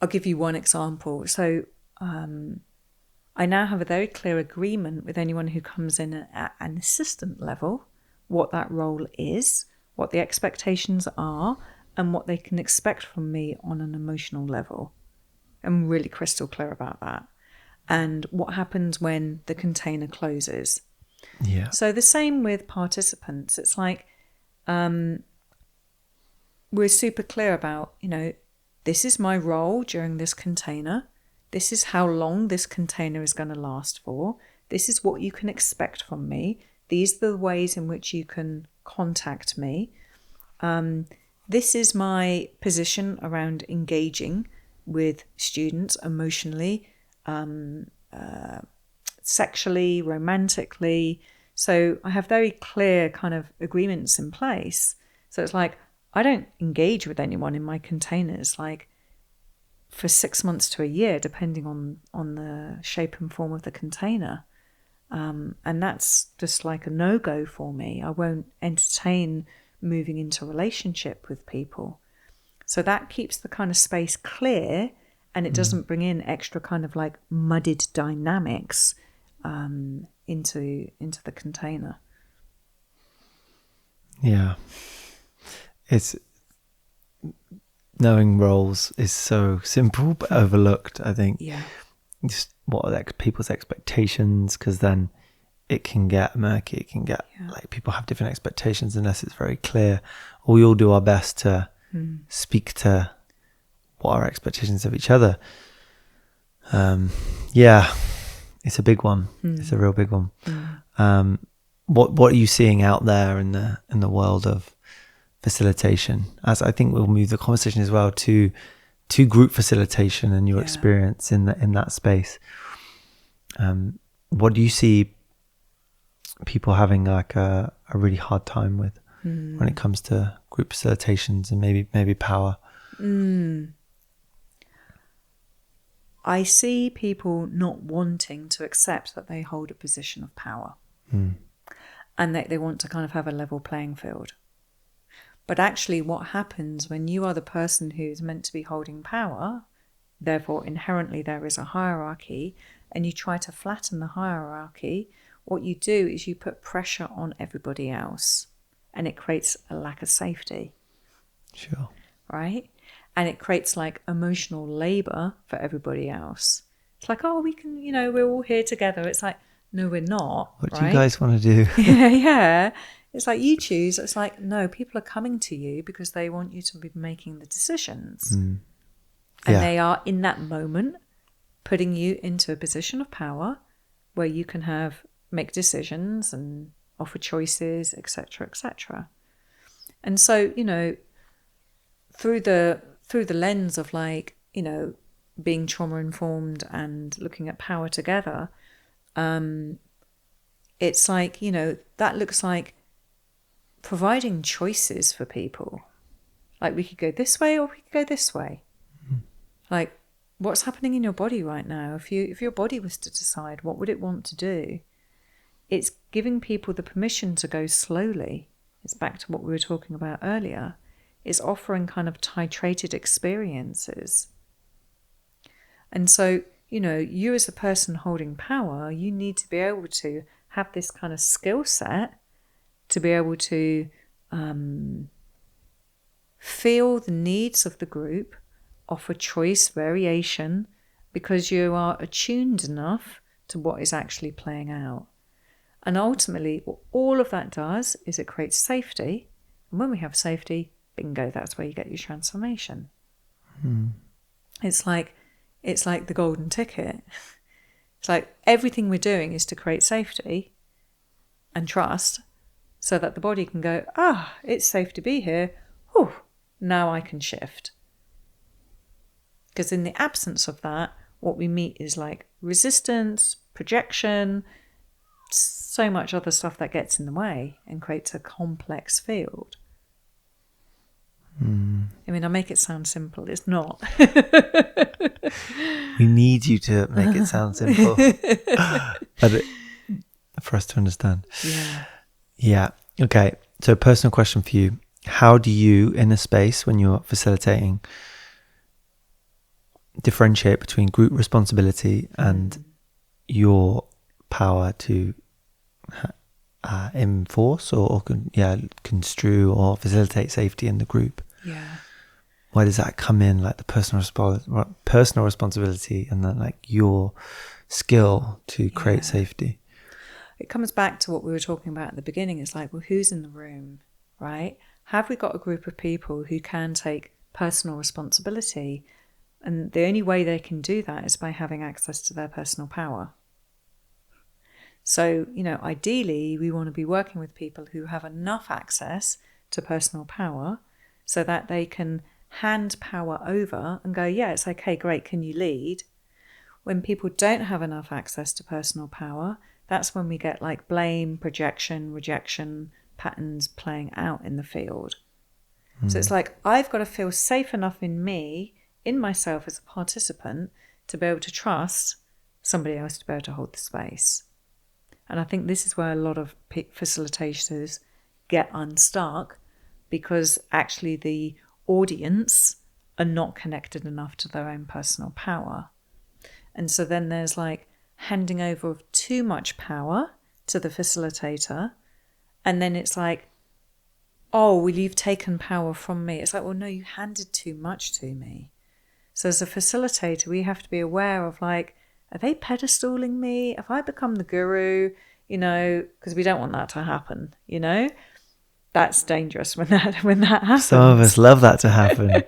give you one example. So, I now have a very clear agreement with anyone who comes in at an assistant level, what that role is, what the expectations are, and what they can expect from me on an emotional level. I'm really crystal clear about that. And what happens when the container closes. Yeah. So the same with participants. It's like we're super clear about, this is my role during this container. This is how long this container is going to last for. This is what you can expect from me. These are the ways in which you can contact me. This is my position around engaging with students emotionally, sexually, romantically. So I have very clear kind of agreements in place. So it's like, I don't engage with anyone in my containers like for 6 months to a year, depending on the shape and form of the container. And that's just like a no-go for me. I won't entertain moving into a relationship with people. So that keeps the kind of space clear, and it doesn't bring in extra kind of like mudded dynamics into the container. Yeah. It's knowing roles is so simple but overlooked, I think. Yeah. Just what are people's expectations, because then it can get murky. It can get like people have different expectations unless it's very clear. Or we all do our best to speak to what our expectations of each other. Yeah, it's a big one. It's a real big one. What are you seeing out there in the world of facilitation? As I think we'll move the conversation as well to group facilitation and your experience in that space. What do you see people having like a really hard time with when it comes to group facilitations and maybe power? I see people not wanting to accept that they hold a position of power and that they want to kind of have a level playing field. But actually what happens when you are the person who's meant to be holding power, therefore inherently there is a hierarchy, and you try to flatten the hierarchy, what you do is you put pressure on everybody else, and it creates a lack of safety. Sure. Right? And it creates like emotional labor for everybody else. It's like, oh, we can, we're all here together. It's like, no, we're not. What do you guys want to do? Yeah. It's like you choose. It's like, no, people are coming to you because they want you to be making the decisions. And they are in that moment putting you into a position of power where you can make decisions and offer choices, etc., etc. And so, through the lens of like being trauma informed and looking at power together, it's like, that looks like providing choices for people. Like, we could go this way or we could go this way. Like, what's happening in your body right now? If your body was to decide, what would it want to do? It's giving people the permission to go slowly. It's back to what we were talking about earlier. It's offering kind of titrated experiences. And so, you as a person holding power, you need to be able to have this kind of skill set to be able to feel the needs of the group, offer choice, variation, because you are attuned enough to what is actually playing out. And ultimately, what all of that does is it creates safety. And when we have safety, bingo, that's where you get your transformation. It's like the golden ticket. It's like everything we're doing is to create safety and trust so that the body can go, it's safe to be here. Whew, now I can shift. Because in the absence of that, what we meet is like resistance, projection, so much other stuff that gets in the way and creates a complex field. I mean, I make it sound simple. It's not. We need you to make it sound simple for us to understand. Yeah. Okay. So, personal question for you. How do you, in a space when you're facilitating, differentiate between group responsibility and your power to enforce or construe or facilitate safety in the group? Yeah. Why does that come in, like the personal responsibility and then like your skill to create safety? It comes back to what we were talking about at the beginning. It's like, well, who's in the room, right? Have we got a group of people who can take personal responsibility? And the only way they can do that is by having access to their personal power. So, ideally, we want to be working with people who have enough access to personal power so that they can hand power over and go, yeah, it's okay, great, can you lead? When people don't have enough access to personal power, that's when we get like blame, projection, rejection patterns playing out in the field. So it's like, I've got to feel safe enough in me, in myself as a participant, to be able to trust somebody else to be able to hold the space. And I think this is where a lot of facilitators get unstuck, because actually the audience are not connected enough to their own personal power. And so then there's like handing over of too much power to the facilitator. And then it's like, oh, well, you've taken power from me. It's like, well, no, you handed too much to me. So as a facilitator, we have to be aware of like, are they pedestaling me? Have I become the guru? Because we don't want that to happen, That's dangerous when that happens. Some of us love that to happen.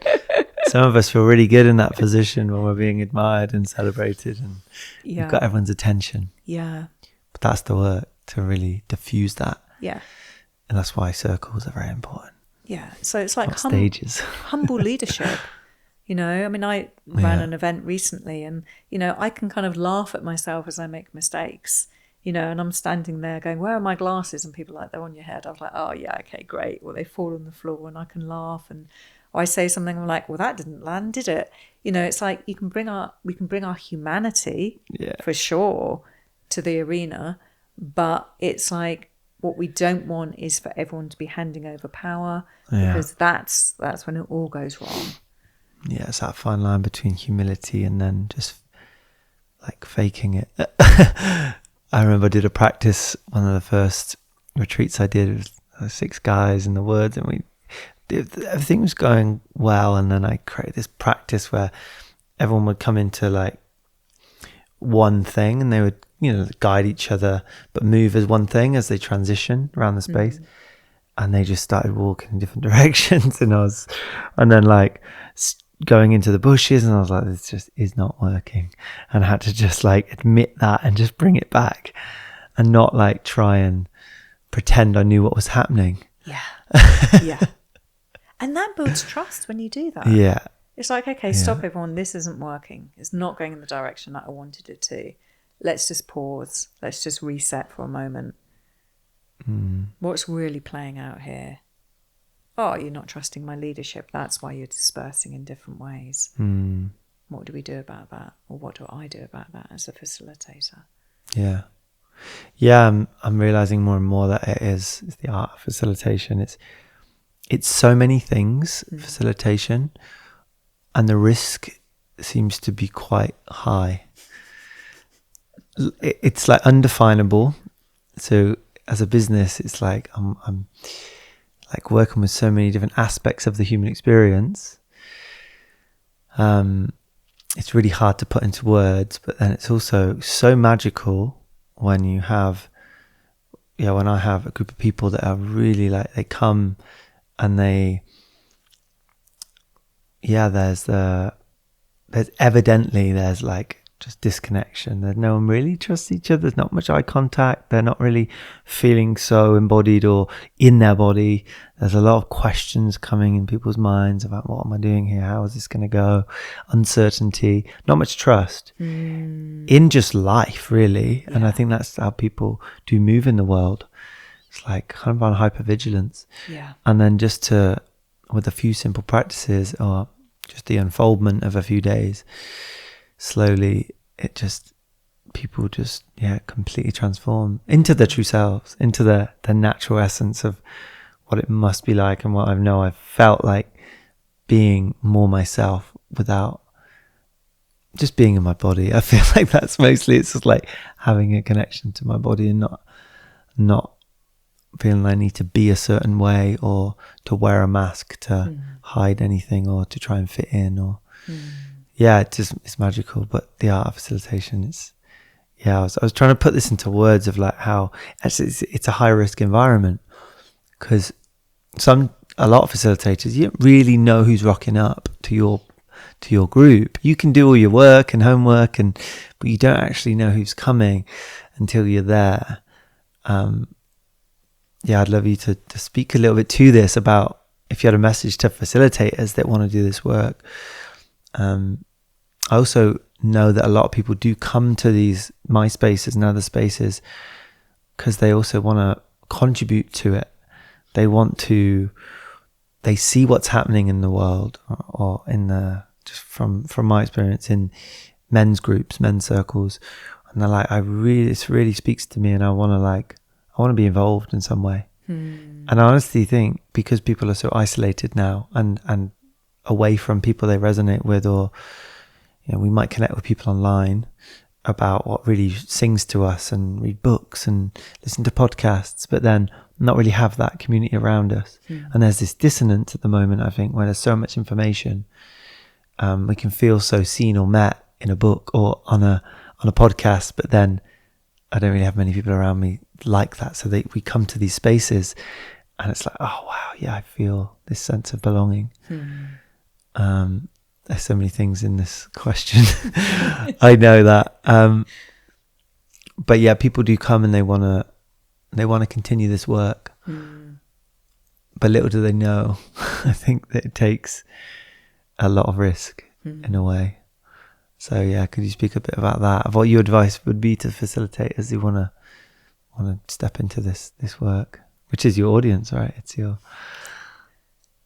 Some of us feel really good in that position when we're being admired and celebrated and we've got everyone's attention. Yeah. But that's the work to really diffuse that. Yeah. And that's why circles are very important. Yeah. So it's like stages. Humble leadership. I mean, I ran an event recently and, I can kind of laugh at myself as I make mistakes, and I'm standing there going, where are my glasses? And people are like, they're on your head. I was like, oh yeah, okay, great. Well, they fall on the floor and I can laugh. And I say something, I'm like, well, that didn't land, did it? It's like we can bring our humanity for sure to the arena, but it's like, what we don't want is for everyone to be handing over power, because that's when it all goes wrong. Yeah, it's that fine line between humility and then just like faking it. I remember I did a practice, one of the first retreats I did with 6 guys in the woods, and everything was going well. And then I created this practice where everyone would come into like one thing and they would, guide each other, but move as one thing as they transition around the space. And they just started walking in different directions, and then like going into the bushes, and I was like, this just is not working. And I had to just like admit that and just bring it back and not like try and pretend I knew what was happening. Yeah. Yeah. And that builds trust when you do that. Yeah. It's like, okay, stop everyone. This isn't working. It's not going in the direction that I wanted it to. Let's just pause. Let's just reset for a moment. What's really playing out here? Oh, you're not trusting my leadership. That's why you're dispersing in different ways. What do we do about that? Or what do I do about that as a facilitator? Yeah. Yeah, I'm realizing more and more that it's the art of facilitation. It's so many things, facilitation, and the risk seems to be quite high. It's like undefinable. So as a business, it's like I'm like working with so many different aspects of the human experience. It's really hard to put into words, but then it's also so magical when you have, when I have a group of people that are really like, they come and there's like just disconnection. There's no one really trusts each other. There's not much eye contact. They're not really feeling so embodied or in their body. There's a lot of questions coming in people's minds about, what am I doing here? How is this going to go? Uncertainty, not much trust in just life, really. And I think that's how people do move in the world. It's like kind of on hypervigilance. Yeah. And then with a few simple practices or just the unfoldment of a few days, slowly people completely transform into their true selves, into the natural essence of what it must be like, and what I've felt like being more myself without just being in my body. I feel like that's mostly, it's just like having a connection to my body and not feeling I need to be a certain way or to wear a mask to hide anything or to try and fit in or it's magical. But the art of facilitation, I was trying to put this into words of like how actually it's a high risk environment, because a lot of facilitators, you don't really know who's rocking up to your group. You can do all your work and homework but you don't actually know who's coming until you're there. I'd love you to speak a little bit to this about if you had a message to facilitators that want to do this work. I also know that a lot of people do come to these my spaces and other spaces because they also want to contribute to it. They see what's happening in the world, or just from my experience in men's groups, men's circles, and they're like, this really speaks to me, and I want to be involved in some way. And I honestly think because people are so isolated now and away from people they resonate with, or we might connect with people online about what really sings to us and read books and listen to podcasts, but then not really have that community around us. And there's this dissonance at the moment, I think, where there's so much information. We can feel so seen or met in a book or on a podcast, but then I don't really have many people around me like that. So we come to these spaces and it's like, oh wow, yeah, I feel this sense of belonging. There's so many things in this question. I know that. But yeah, people do come and they want to continue this work. But little do they know, I think that it takes a lot of risk in a way. So yeah, could you speak a bit about that, of what your advice would be to facilitators who want to step into this work, which is your audience, right? It's your...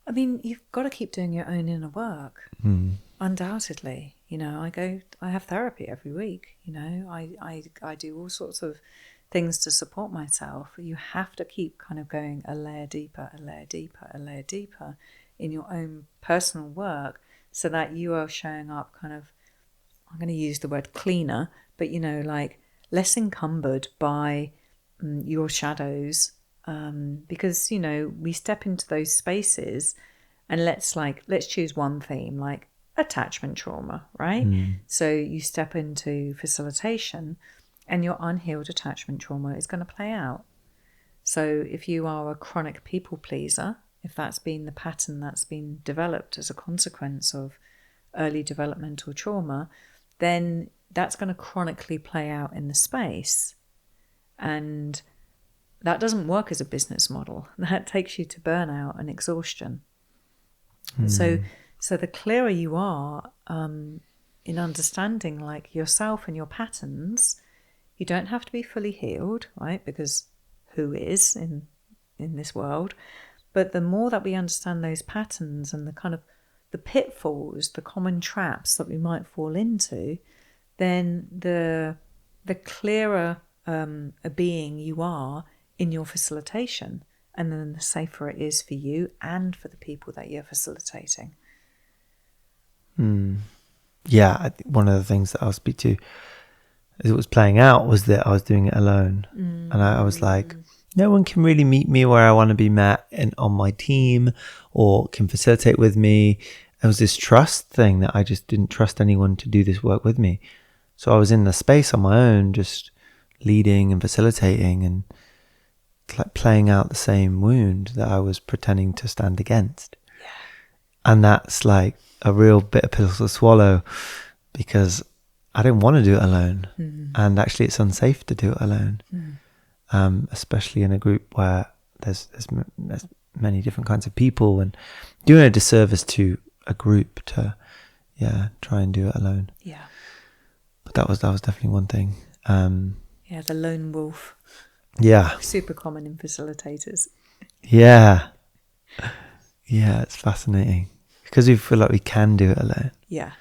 I mean, you've got to keep doing your own inner work, undoubtedly. I have therapy every week. I do all sorts of things to support myself. You have to keep kind of going a layer deeper, a layer deeper, a layer deeper in your own personal work, so that you are showing up kind of, I'm going to use the word cleaner, but like less encumbered by your shadows. Because we step into those spaces and let's choose one theme, like attachment trauma, right? So you step into facilitation and your unhealed attachment trauma is going to play out. So if you are a chronic people pleaser, if that's been the pattern that's been developed as a consequence of early developmental trauma, then that's going to chronically play out in the space. And that doesn't work as a business model. That takes you to burnout and exhaustion. So So the clearer you are in understanding like yourself and your patterns, you don't have to be fully healed, right? Because who is in this world? But the more that we understand those patterns and the kind of the pitfalls, the common traps that we might fall into, then the clearer a being you are in your facilitation, and then the safer it is for you and for the people that you're facilitating. Yeah, I think one of the things that I'll speak to as it was playing out was that I was doing it alone. And I was like, no one can really meet me where I want to be met and on my team or can facilitate with me. It was this trust thing that I just didn't trust anyone to do this work with me. So I was in the space on my own, just leading and facilitating and like playing out the same wound that I was pretending to stand against. Yeah. And that's like a real bitter pill to swallow, because I didn't want to do it alone. And actually it's unsafe to do it alone, especially in a group where there's many different kinds of people, and doing a disservice to a group to try and do it alone. Yeah. But that was definitely one thing. The lone wolf. Yeah. Super common in facilitators. Yeah. Yeah, it's fascinating because we feel like we can do it alone. Yeah.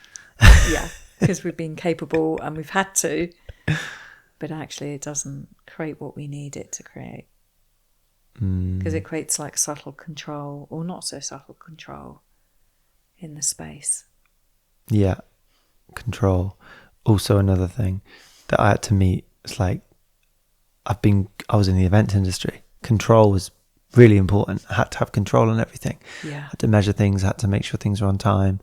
Yeah. Because we've been capable and we've had to, but actually it doesn't create what we need it to create. Because it creates like subtle control or not so subtle control in the space. Yeah. Control. Also another thing that I had to meet. It's like I was in the events industry. Control was really important. I had to have control on everything. Yeah. I had to measure things. I had to make sure things were on time,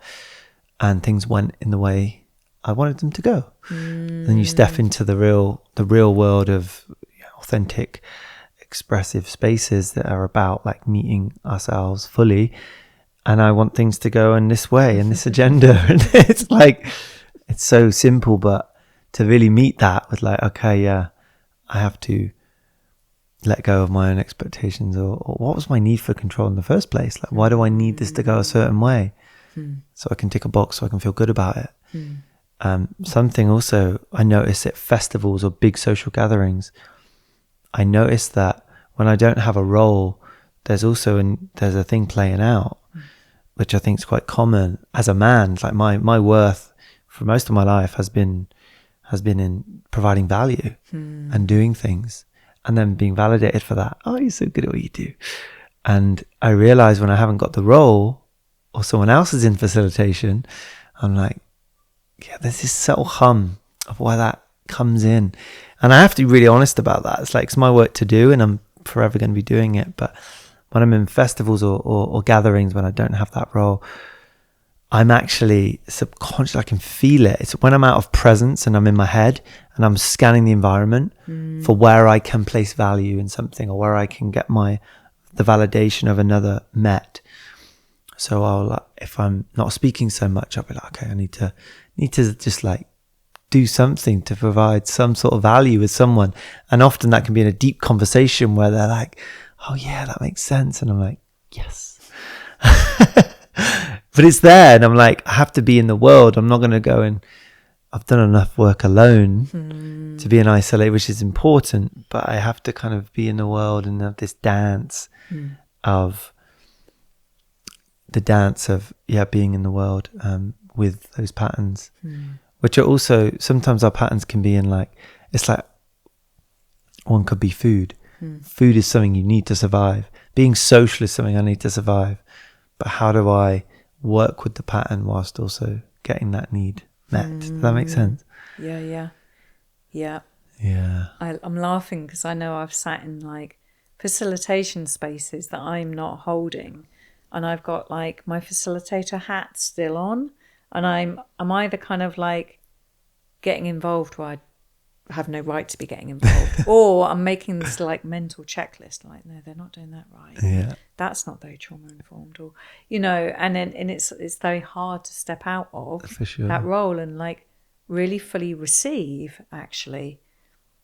and things went in the way I wanted them to go. Then you step into the real world of authentic, expressive spaces that are about like meeting ourselves fully. And I want things to go in this way, in this agenda. And it's like, it's so simple, but to really meet that with like, okay, yeah, I have to let go of my own expectations, or what was my need for control in the first place? Like, why do I need this to go a certain way? So I can tick a box, so I can feel good about it. Something also I notice at festivals or big social gatherings, I notice that when I don't have a role, there's a thing playing out, which I think is quite common as a man. Like my worth for most of my life has been in providing value and doing things, and then being validated for that. Oh, you're so good at what you do. And I realize when I haven't got the role or someone else is in facilitation, I'm like, yeah, there's this subtle hum of why that comes in. And I have to be really honest about that. It's like, it's my work to do and I'm forever going to be doing it. But when I'm in festivals or gatherings, when I don't have that role, I'm actually subconscious. I can feel it. It's when I'm out of presence and I'm in my head and I'm scanning the environment for where I can place value in something, or where I can get the validation of another met. So if I'm not speaking so much, I'll be like, okay, I need to just like do something to provide some sort of value with someone. And often that can be in a deep conversation where they're like, oh yeah, that makes sense. And I'm like, yes. But it's there, and I'm like, I have to be in the world. I'm not going to go and I've done enough work alone to be in isolate, which is important, but I have to kind of be in the world and have this dance of being in the world with those patterns, which are also, sometimes our patterns can be in like, it's like one could be food. Food is something you need to survive. Being social is something I need to survive. But how do I work with the pattern whilst also getting that need met? Does that make sense? Yeah. I'm laughing because I know I've sat in like facilitation spaces that I'm not holding, and I've got like my facilitator hat still on, and I'm either kind of like getting involved where I have no right to be getting involved, or I'm making this like mental checklist, like, no, they're not doing that right. Yeah. That's not very trauma informed, or and it's very hard to step out of For sure. that role and like really fully receive, actually.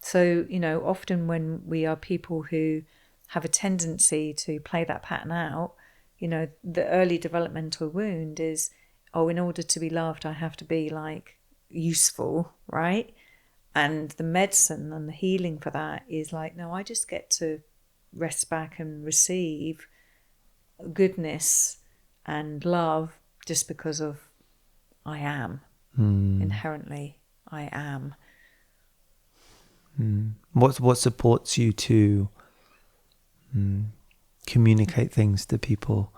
So, often when we are people who have a tendency to play that pattern out, the early developmental wound is in order to be loved, I have to be like useful, right? And the medicine and the healing for that is like, no, I just get to rest back and receive goodness and love just because of I am. Inherently, I am. What supports you to communicate things to people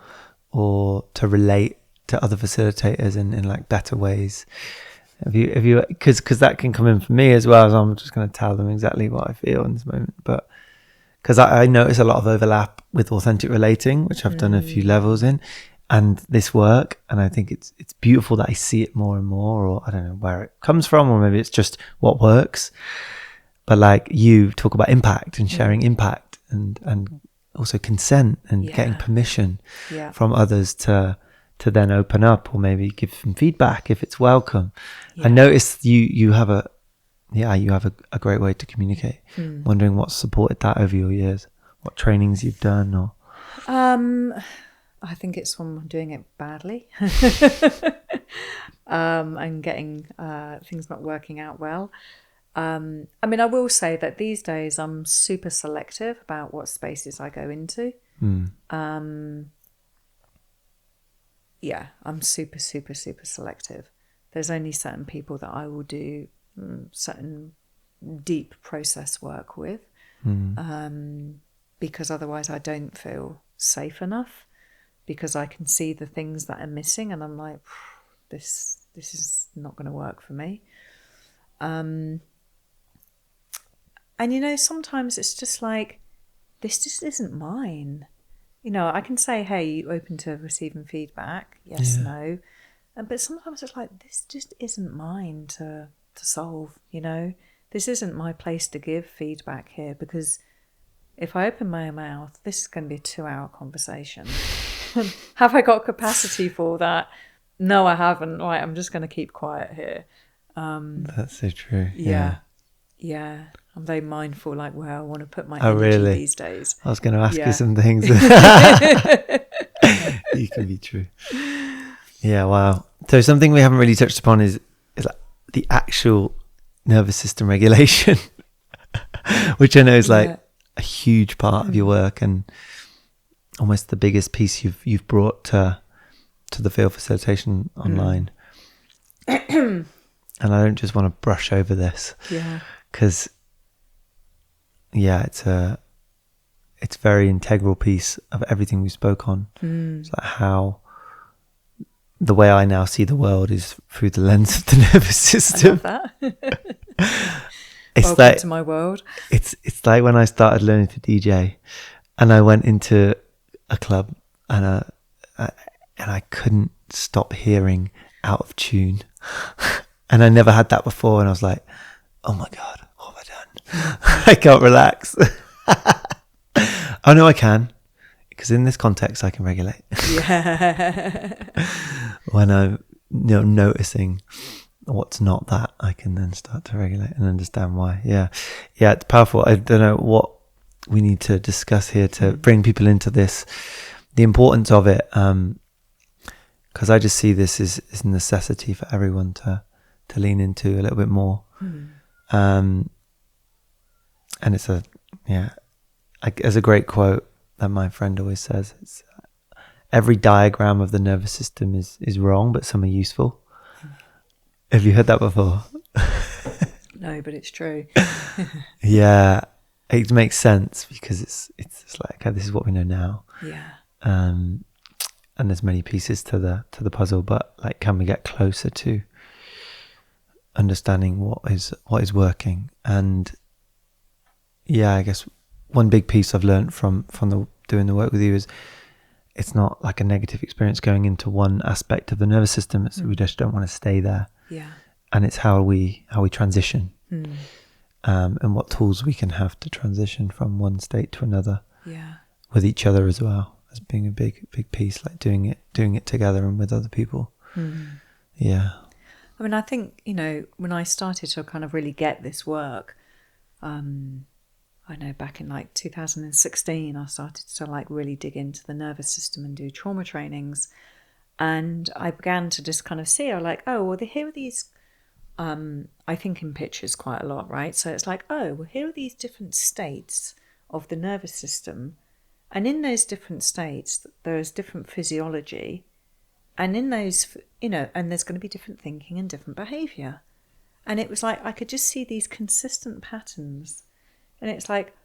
or to relate to other facilitators in like better ways? Have you because that can come in for me as well, as I'm just going to tell them exactly what I feel in this moment, but because I notice a lot of overlap with authentic relating, which I've done a few levels in, and this work, and I think it's beautiful that I see it more and more, or I don't know where it comes from, or maybe it's just what works. But like you talk about impact and sharing impact and also consent and getting permission from others to then open up or maybe give some feedback if it's welcome. I noticed you have a great way to communicate. Wondering what's supported that over your years, what trainings you've done, or I think it's when I'm doing it badly and getting things not working out well. I mean, I will say that these days I'm super selective about what spaces I go into. I'm super, super, super selective. There's only certain people that I will do certain deep process work with, because otherwise I don't feel safe enough, because I can see the things that are missing and I'm like, this is not going to work for me. And, you know, sometimes it's just like, this just isn't mine. You know, I can say, hey, you open to receiving feedback? Yes, no. But sometimes it's like, this just isn't mine to solve, you know. This isn't my place to give feedback here, because if I open my mouth, this is going to be a 2-hour conversation. Have I got capacity for that? No, I haven't. Right, I'm just going to keep quiet here. That's so true. Yeah. I'm very mindful, like where I want to put my energy these days. I was going to ask you some things. You can be true. Yeah, wow. So something we haven't really touched upon is like the actual nervous system regulation, which I know is like a huge part of your work and almost the biggest piece you've brought to the field facilitation online. And I don't just want to brush over this. Because it's a very integral piece of everything we spoke on. It's like how the way I now see the world is through the lens of the nervous system. I love that. It's Welcome like, to my world. It's like when I started learning to DJ, and I went into a club and I couldn't stop hearing out of tune, and I never had that before. And I was like, oh my God, what have I done? I can't relax. Oh no, I can, because in this context I can regulate. When I'm noticing what's not that, I can then start to regulate and understand why. It's powerful. I don't know what we need to discuss here to bring people into this, the importance of it, because I just see this as a necessity for everyone to lean into a little bit more. And it's there's a great quote that my friend always says. It's every diagram of the nervous system is wrong, but some are useful. Have you heard that before? No, but it's true. Yeah, it makes sense because it's like, okay, this is what we know now. And there's many pieces to the puzzle, but like, can we get closer to understanding what is working? And I guess one big piece I've learned from doing the work with you is it's not like a negative experience going into one aspect of the nervous system. It's we just don't want to stay there. And it's how we transition, and what tools we can have to transition from one state to another. With each other as well as being a big piece, like doing it together and with other people. I mean, I think, you know, when I started to kind of really get this work, I know back in like 2016, I started to like really dig into the nervous system and do trauma trainings. And I began to just kind of see, I'm like, oh, well, here are these, I think in pictures quite a lot, right? So it's like, oh, well, here are these different states of the nervous system. And in those different states, there's different physiology. And in those, and there's going to be different thinking and different behavior. And it was like, I could just see these consistent patterns. And it's like,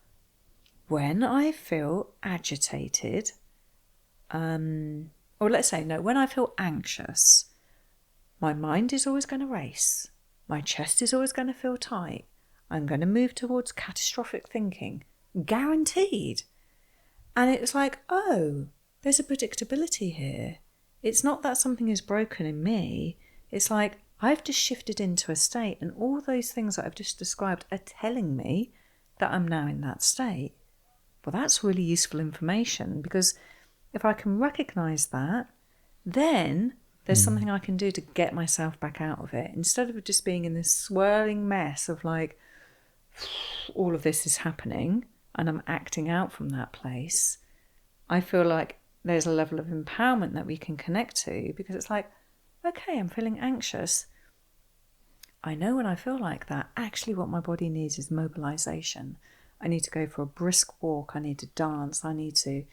when I feel agitated, or let's say, no, when I feel anxious, my mind is always going to race. My chest is always going to feel tight. I'm going to move towards catastrophic thinking. Guaranteed. And it's like, oh, there's a predictability here. It's not that something is broken in me. It's like, I've just shifted into a state, and all those things that I've just described are telling me that I'm now in that state. Well, that's really useful information, because if I can recognize that, then there's something I can do to get myself back out of it, instead of just being in this swirling mess of like, all of this is happening and I'm acting out from that place. I feel like there's a level of empowerment that we can connect to, because it's like, okay, I'm feeling anxious. I know when I feel like that, actually what my body needs is mobilization. I need to go for a brisk walk. I need to dance. I need to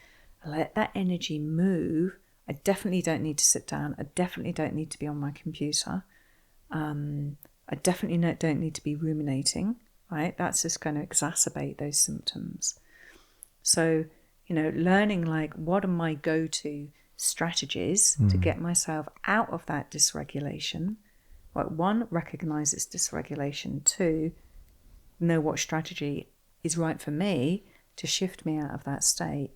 let that energy move. I definitely don't need to sit down. I definitely don't need to be on my computer. I definitely don't need to be ruminating, right? That's just going to exacerbate those symptoms. So, learning like, what are my go-to strategies to get myself out of that dysregulation? Like, one, recognize it's dysregulation. Two, know what strategy is right for me to shift me out of that state.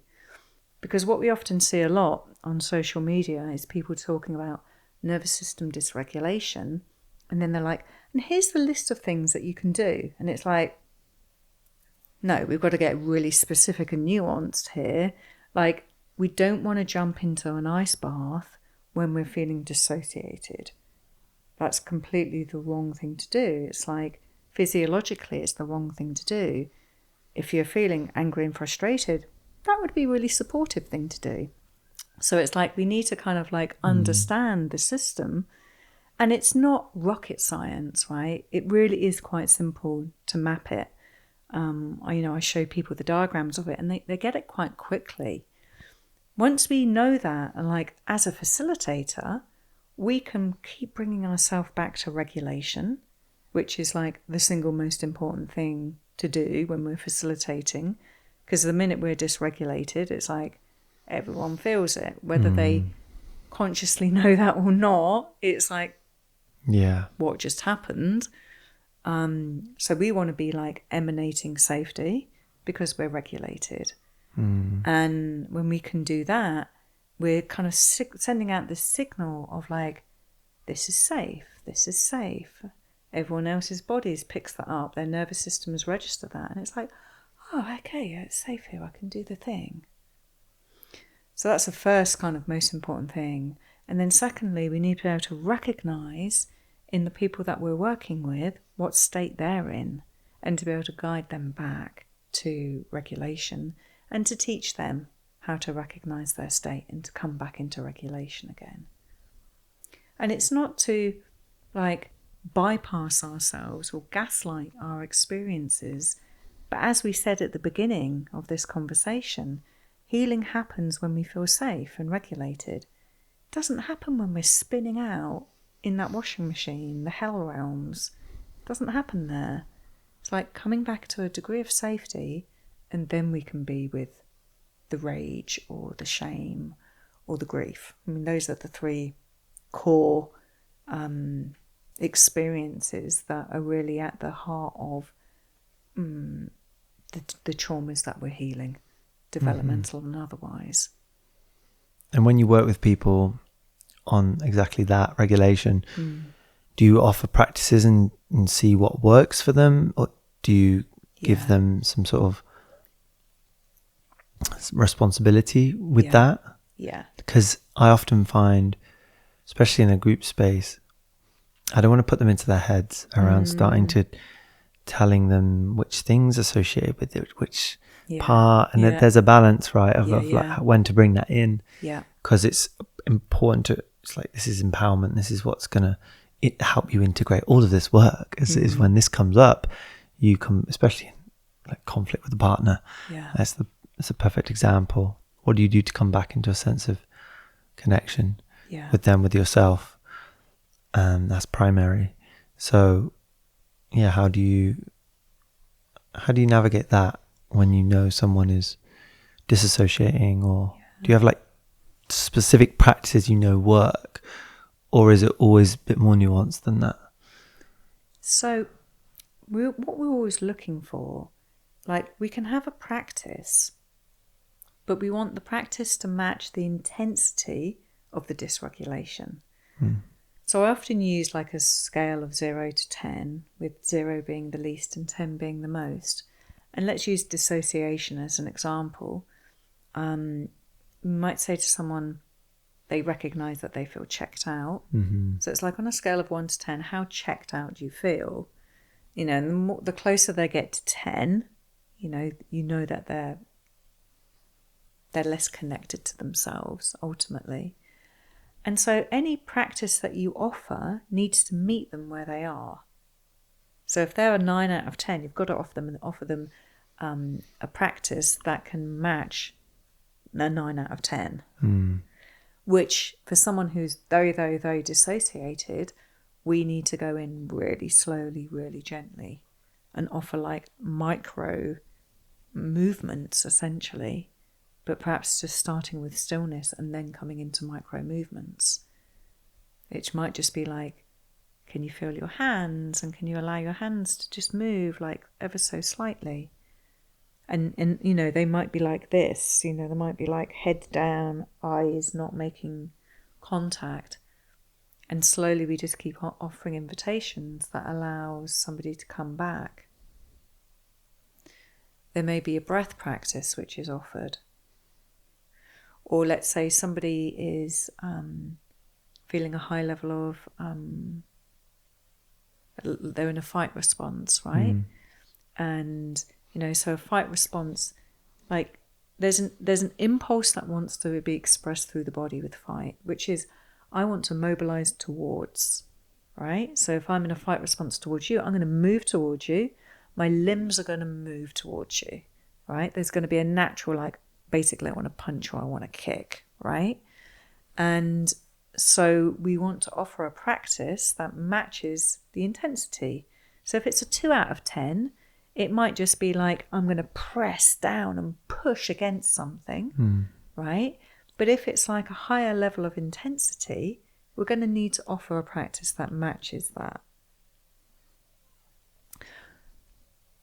Because what we often see a lot on social media is people talking about nervous system dysregulation, and then they're like, and here's the list of things that you can do. And it's like, no, we've got to get really specific and nuanced here. Like, we don't want to jump into an ice bath when we're feeling dissociated. That's completely the wrong thing to do. It's like, physiologically, it's the wrong thing to do. If you're feeling angry and frustrated, that would be a really supportive thing to do. So it's like, we need to kind of like understand the system. And it's not rocket science, right? It really is quite simple to map it. I show people the diagrams of it, and they get it quite quickly. Once we know that, and like as a facilitator, we can keep bringing ourselves back to regulation, which is like the single most important thing to do when we're facilitating. Because the minute we're dysregulated, it's like everyone feels it, whether they consciously know that or not. It's like, what just happened? So we want to be like emanating safety because we're regulated. And when we can do that, we're kind of sending out this signal of like, this is safe, this is safe. Everyone else's bodies picks that up, their nervous systems register that, and it's like, oh, okay, it's safe here, I can do the thing. So that's the first kind of most important thing. And then secondly, we need to be able to recognize in the people that we're working with what state they're in, and to be able to guide them back to regulation, and to teach them how to recognize their state and to come back into regulation again. And it's not to like bypass ourselves or gaslight our experiences, but as we said at the beginning of this conversation, healing happens when we feel safe and regulated. It doesn't happen when we're spinning out in that washing machine, the hell realms. It doesn't happen there. It's like coming back to a degree of safety, and then we can be with the rage or the shame or the grief. I mean, those are the three core experiences that are really at the heart of the traumas that we're healing, developmental and otherwise. And when you work with people on exactly that, regulation, do you offer practices and see what works for them, or do you give them some sort of responsibility with that? Yeah. Because I often find, especially in a group space, I don't want to put them into their heads around starting to telling them which things associated with it, which part, and there's a balance, right, of like when to bring that in. Yeah. Because it's important to it's like, this is empowerment. This is what's going to help you integrate all of this work. Is when this comes up, you come, especially in like conflict with a partner. Yeah. That's a perfect example. What do you do to come back into a sense of connection with them, with yourself? That's primary. So yeah, how do you navigate that when you know someone is disassociating, or do you have like specific practices work, or is it always a bit more nuanced than that? So what we're always looking for, like, we can have a practice, but we want the practice to match the intensity of the dysregulation. So I often use like a scale of 0 to 10, with 0 being the least and 10 being the most. And let's use dissociation as an example. We might say to someone, they recognize that they feel checked out. So it's like on a scale of 1 to 10, how checked out do you feel? And the closer they get to 10, you know that they're less connected to themselves ultimately. And so any practice that you offer needs to meet them where they are. So if they're a 9 out of 10, you've got to offer them a practice that can match a 9 out of 10. Which, for someone who's very, very, very dissociated, we need to go in really slowly, really gently, and offer like micro movements essentially, but perhaps just starting with stillness and then coming into micro movements. Which might just be like, can you feel your hands, and can you allow your hands to just move like ever so slightly? And they might be like this, they might be like head down, eyes not making contact. And slowly we just keep offering invitations that allows somebody to come back. There may be a breath practice which is offered. Or let's say somebody is feeling a high level of, they're in a fight response, right? And, so a fight response, like there's an impulse that wants to be expressed through the body with fight, which is, I want to mobilize towards, right? So if I'm in a fight response towards you, I'm going to move towards you. My limbs are going to move towards you, right? There's going to be a natural, like, basically I want to punch or I want to kick, right? And so we want to offer a practice that matches the intensity. So if it's a 2 out of 10, it might just be like, I'm going to press down and push against something, right? But if it's like a higher level of intensity, we're going to need to offer a practice that matches that.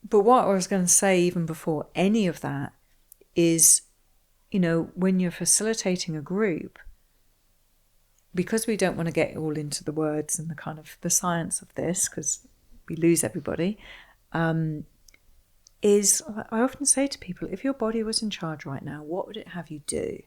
But what I was going to say even before any of that is, when you're facilitating a group, because we don't want to get all into the words and the kind of the science of this, because we lose everybody, is I often say to people, if your body was in charge right now, what would it have you do?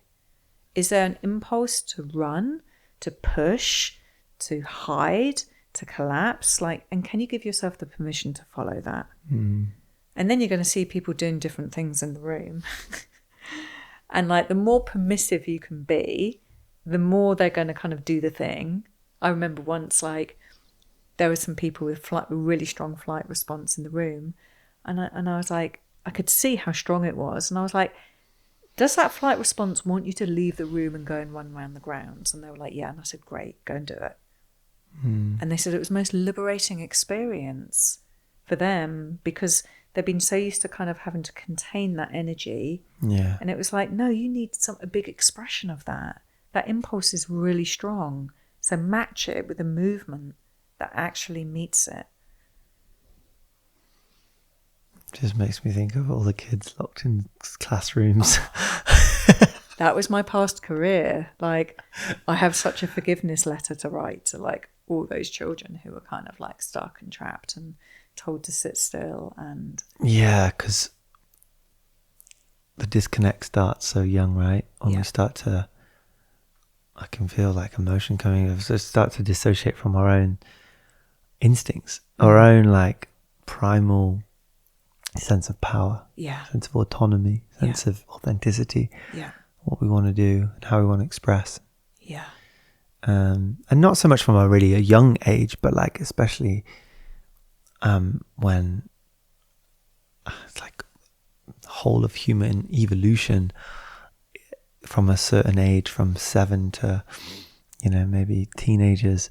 Is there an impulse to run, to push, to hide, to collapse? And can you give yourself the permission to follow that? And then you're going to see people doing different things in the room. And the more permissive you can be, the more they're going to kind of do the thing. I remember once, there were some people with really strong flight response in the room. And I was like, I could see how strong it was. And I was like, does that flight response want you to leave the room and go and run around the grounds? And they were like, yeah. And I said, great, go and do it. And they said it was the most liberating experience for them, because they've been so used to kind of having to contain that energy. Yeah. And it was like, no, you need a big expression of that. That impulse is really strong. So match it with a movement that actually meets it. Just makes me think of all the kids locked in classrooms. That was my past career. I have such a forgiveness letter to write to all those children who were kind of stuck and trapped and told to sit still. And yeah, because the disconnect starts so young, right? When we start to, I can feel emotion coming up, so start to dissociate from our own instincts, our own primal sense of power, sense of autonomy, sense of authenticity, what we want to do and how we want to express. And not so much from a young age, but like especially when it's like the whole of human evolution from a certain age, from 7 to, maybe teenagers,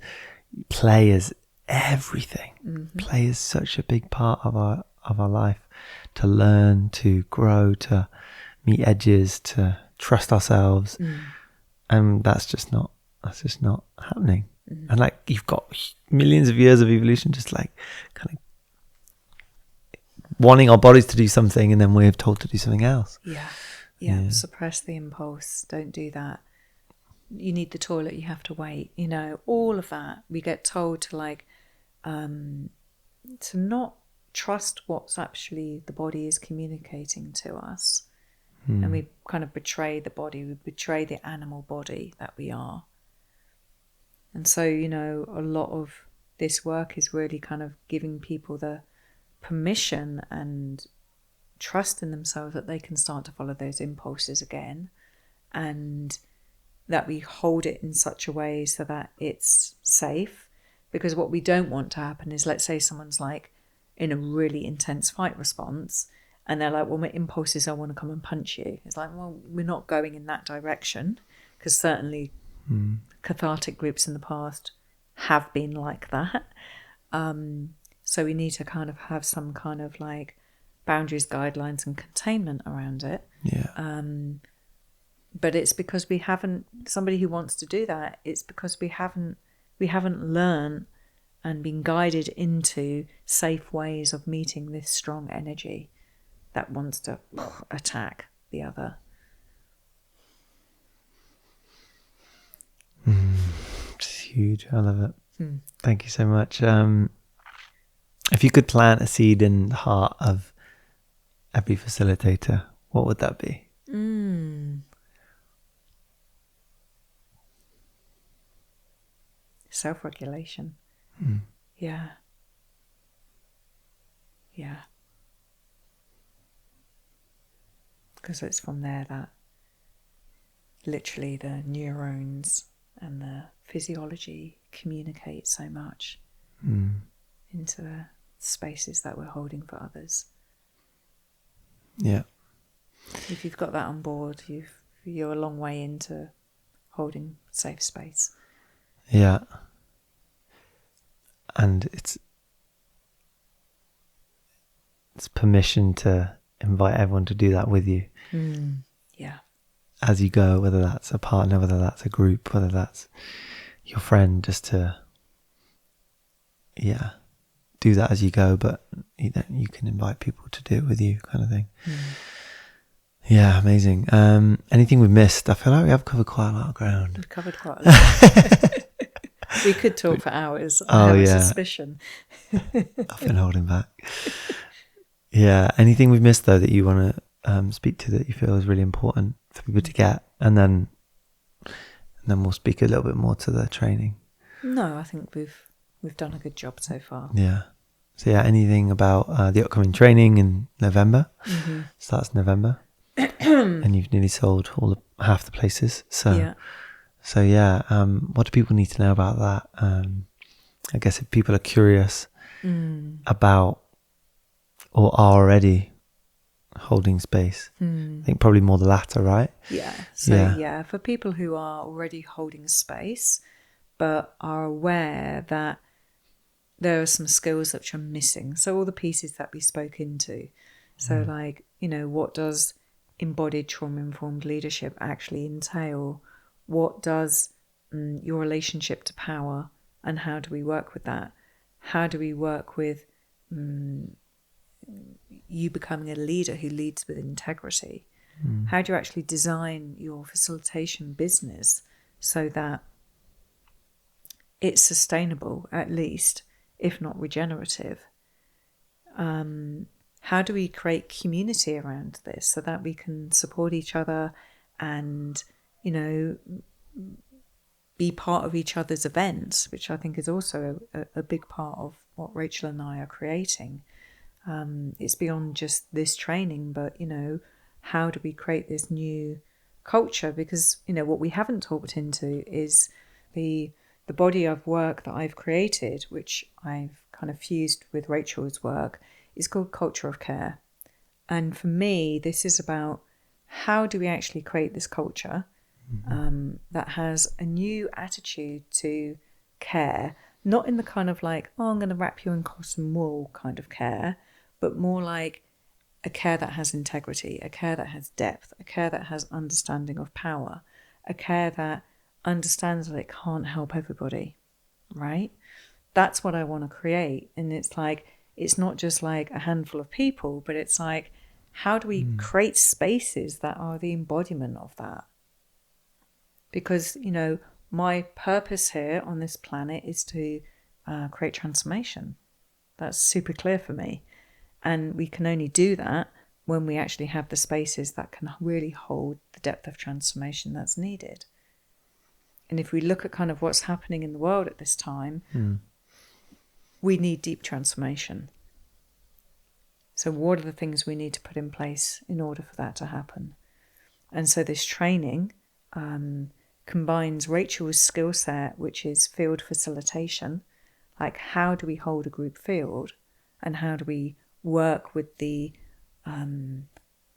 play is everything. Mm-hmm. Play is such a big part of our life, to learn, to grow, to meet edges, to trust ourselves. And that's just not happening. Mm-hmm. And like, you've got millions of years of evolution just like kind of wanting our bodies to do something, and then we're told to do something else. Yeah. Suppress the impulse. Don't do that. You need the toilet, you have to wait. All of that. We get told to like to not trust what's actually the body is communicating to us. And we kind of betray the body. We betray the animal body that we are. And so, a lot of this work is really kind of giving people the permission and trust in themselves that they can start to follow those impulses again, and that we hold it in such a way so that it's safe. Because what we don't want to happen is, let's say someone's like in a really intense fight response, and they're like, well, my impulse is I want to come and punch you. It's like, well, we're not going in that direction, because certainly cathartic groups in the past have been like that. So we need to kind of have some kind of like boundaries, guidelines, and containment around it. Yeah. But it's because we haven't, somebody who wants to do that, it's because we haven't learned and been guided into safe ways of meeting this strong energy that wants to attack the other. It's huge. I love it. Thank you so much. If you could plant a seed in the heart of every facilitator, what would that be? Self-regulation. Yeah. Because it's from there that literally the neurons and the physiology communicate so much into the spaces that we're holding for others. Yeah. If you've got that on board, you're a long way into holding safe space. Yeah. And it's permission to invite everyone to do that with you. Yeah. As you go, whether that's a partner, whether that's a group, whether that's your friend, just to, do that as you go, but you can invite people to do it with you, kind of thing. Yeah, amazing. Anything we've missed? I feel like we have covered quite a lot of ground. We've covered quite a lot. We could talk for hours. I have a suspicion. I've been holding back. Yeah. Anything we've missed though that you want to speak to, that you feel is really important for people to get, and then we'll speak a little bit more to the training. No, I think we've done a good job so far. Yeah. So anything about the upcoming training in November? Starts in November, and you've nearly sold half the places. So what do people need to know about that? I guess if people are curious about or are already holding space, I think probably more the latter, right? Yeah. So for people who are already holding space but are aware that there are some skills which are missing. So all the pieces that we spoke into. So like, what does embodied trauma-informed leadership actually entail? What does your relationship to power, and how do we work with that? How do we work with you becoming a leader who leads with integrity? How do you actually design your facilitation business so that it's sustainable, at least, if not regenerative? How do we create community around this so that we can support each other and, be part of each other's events, which I think is also a big part of what Rachel and I are creating. It's beyond just this training, but, how do we create this new culture? Because, what we haven't talked into is the body of work that I've created, which I've kind of fused with Rachel's work, is called Culture of Care. And for me, this is about how do we actually create this culture that has a new attitude to care, not in the kind of like, oh, I'm going to wrap you in cotton wool kind of care, but more like a care that has integrity, a care that has depth, a care that has understanding of power, a care that understands that it can't help everybody, right? That's what I want to create. And it's like, it's not just like a handful of people, but it's like, how do we create spaces that are the embodiment of that? Because, you know, my purpose here on this planet is to create transformation. That's super clear for me. And we can only do that when we actually have the spaces that can really hold the depth of transformation that's needed. And if we look at kind of what's happening in the world at this time, we need deep transformation. So what are the things we need to put in place in order for that to happen? And so this training combines Rachel's skill set, which is field facilitation, like how do we hold a group field, and how do we work with the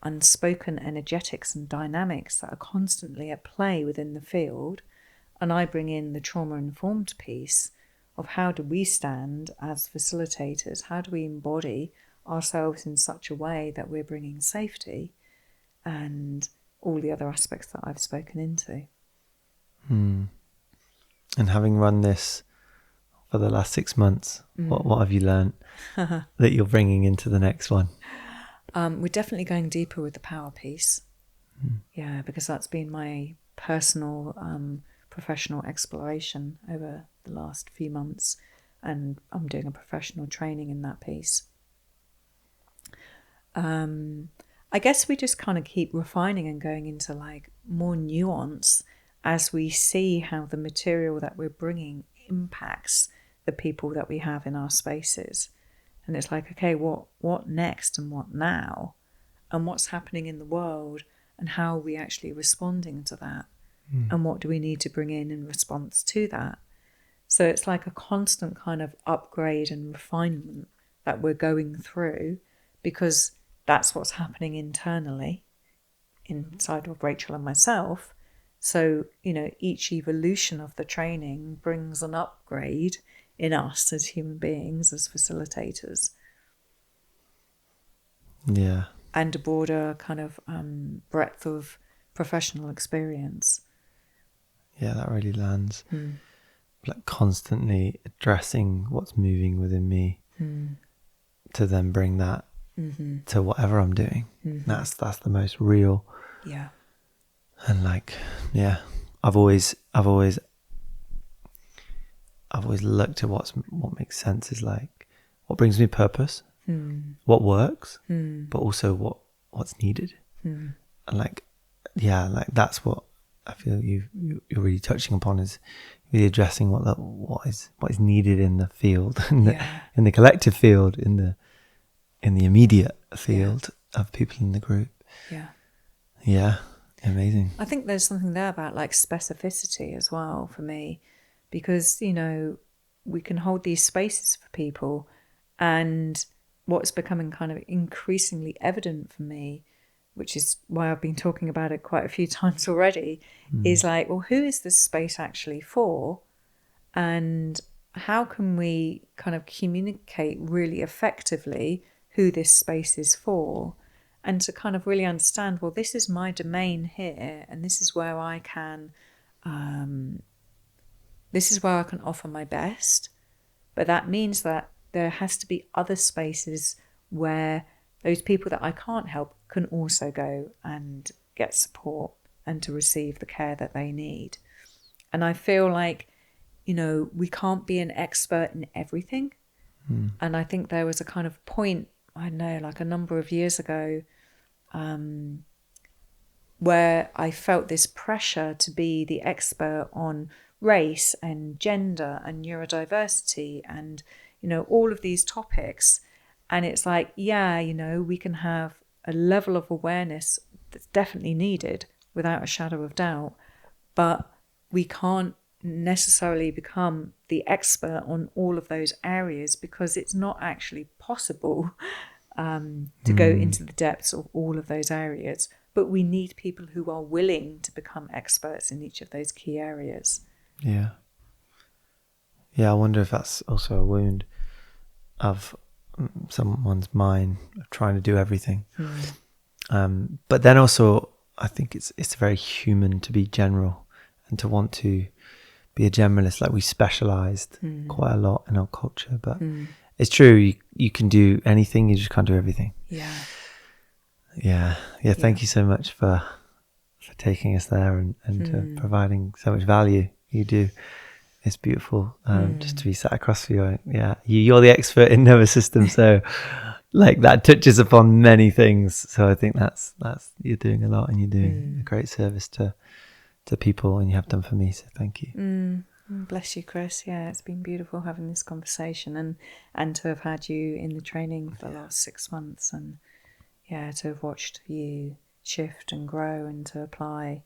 unspoken energetics and dynamics that are constantly at play within the field. And I bring in the trauma-informed piece of how do we stand as facilitators, how do we embody ourselves in such a way that we're bringing safety and all the other aspects that I've spoken into. And having run this for the last 6 months, what have you learned that you're bringing into the next one? We're definitely going deeper with the power piece. Yeah, because that's been my personal professional exploration over the last few months, and I'm doing a professional training in that piece. I guess we just kind of keep refining and going into like more nuance as we see how the material that we're bringing impacts the people that we have in our spaces. And it's like, okay, what next and what now? And what's happening in the world and how are we actually responding to that? And what do we need to bring in response to that? So it's like a constant kind of upgrade and refinement that we're going through, because that's what's happening internally inside of Rachel and myself. So, you know, each evolution of the training brings an upgrade in us as human beings, as facilitators. Yeah. And a broader kind of breadth of professional experience. Yeah, that really lands. Like constantly addressing what's moving within me to then bring that to whatever I'm doing. That's the most real. Yeah. And like, yeah, I've always looked at what makes sense, is like what brings me purpose, what works, but also what's needed. And like, yeah, like that's what I feel you're really touching upon, is really addressing what is needed in the field, in the collective field, in the immediate field of people in the group. Yeah, amazing. I think there's something there about like specificity as well for me, because, you know, we can hold these spaces for people, and what's becoming kind of increasingly evident for me, which is why I've been talking about it quite a few times already, is like, well, who is this space actually for? And how can we kind of communicate really effectively who this space is for? And to kind of really understand, well, this is my domain here, and this is where I can offer my best. But that means that there has to be other spaces where those people that I can't help can also go and get support and to receive the care that they need. And I feel like, you know, we can't be an expert in everything. And I think there was a kind of point, I don't know, like a number of years ago, where I felt this pressure to be the expert on race and gender and neurodiversity and, you know, all of these topics. And it's like, yeah, you know, we can have a level of awareness that's definitely needed without a shadow of doubt, but we can't necessarily become the expert on all of those areas, because it's not actually possible to go into the depths of all of those areas. But we need people who are willing to become experts in each of those key areas. Yeah. Yeah, I wonder if that's also a wound of someone's mind of trying to do everything. But then also, I think it's very human to be general and to want to be a generalist. Like, we specialised quite a lot in our culture, but it's true, you can do anything, you just can't do everything. Yeah. Thank you so much for taking us there and providing so much value. You do. It's beautiful just to be sat across from you. Yeah, you're the expert in nervous system, so like that touches upon many things. So I think that's you're doing a lot, and you're doing a great service to people, and you have done for me. So thank you. Bless you, Chris. Yeah, it's been beautiful having this conversation, and to have had you in the training for the last 6 months, and to have watched you shift and grow and to apply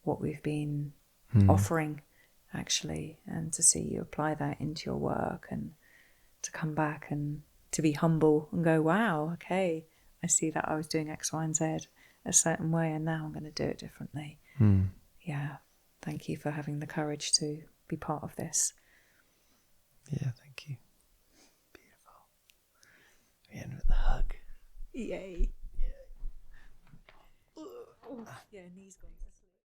what we've been offering, actually, and to see you apply that into your work, and to come back and to be humble and go, wow, okay, I see that I was doing X, Y, and Z a certain way, and now I'm going to do it differently. Yeah, thank you for having the courage to be part of this. Yeah, thank you. Beautiful. We end with a hug. Yay. Yeah, knees gone.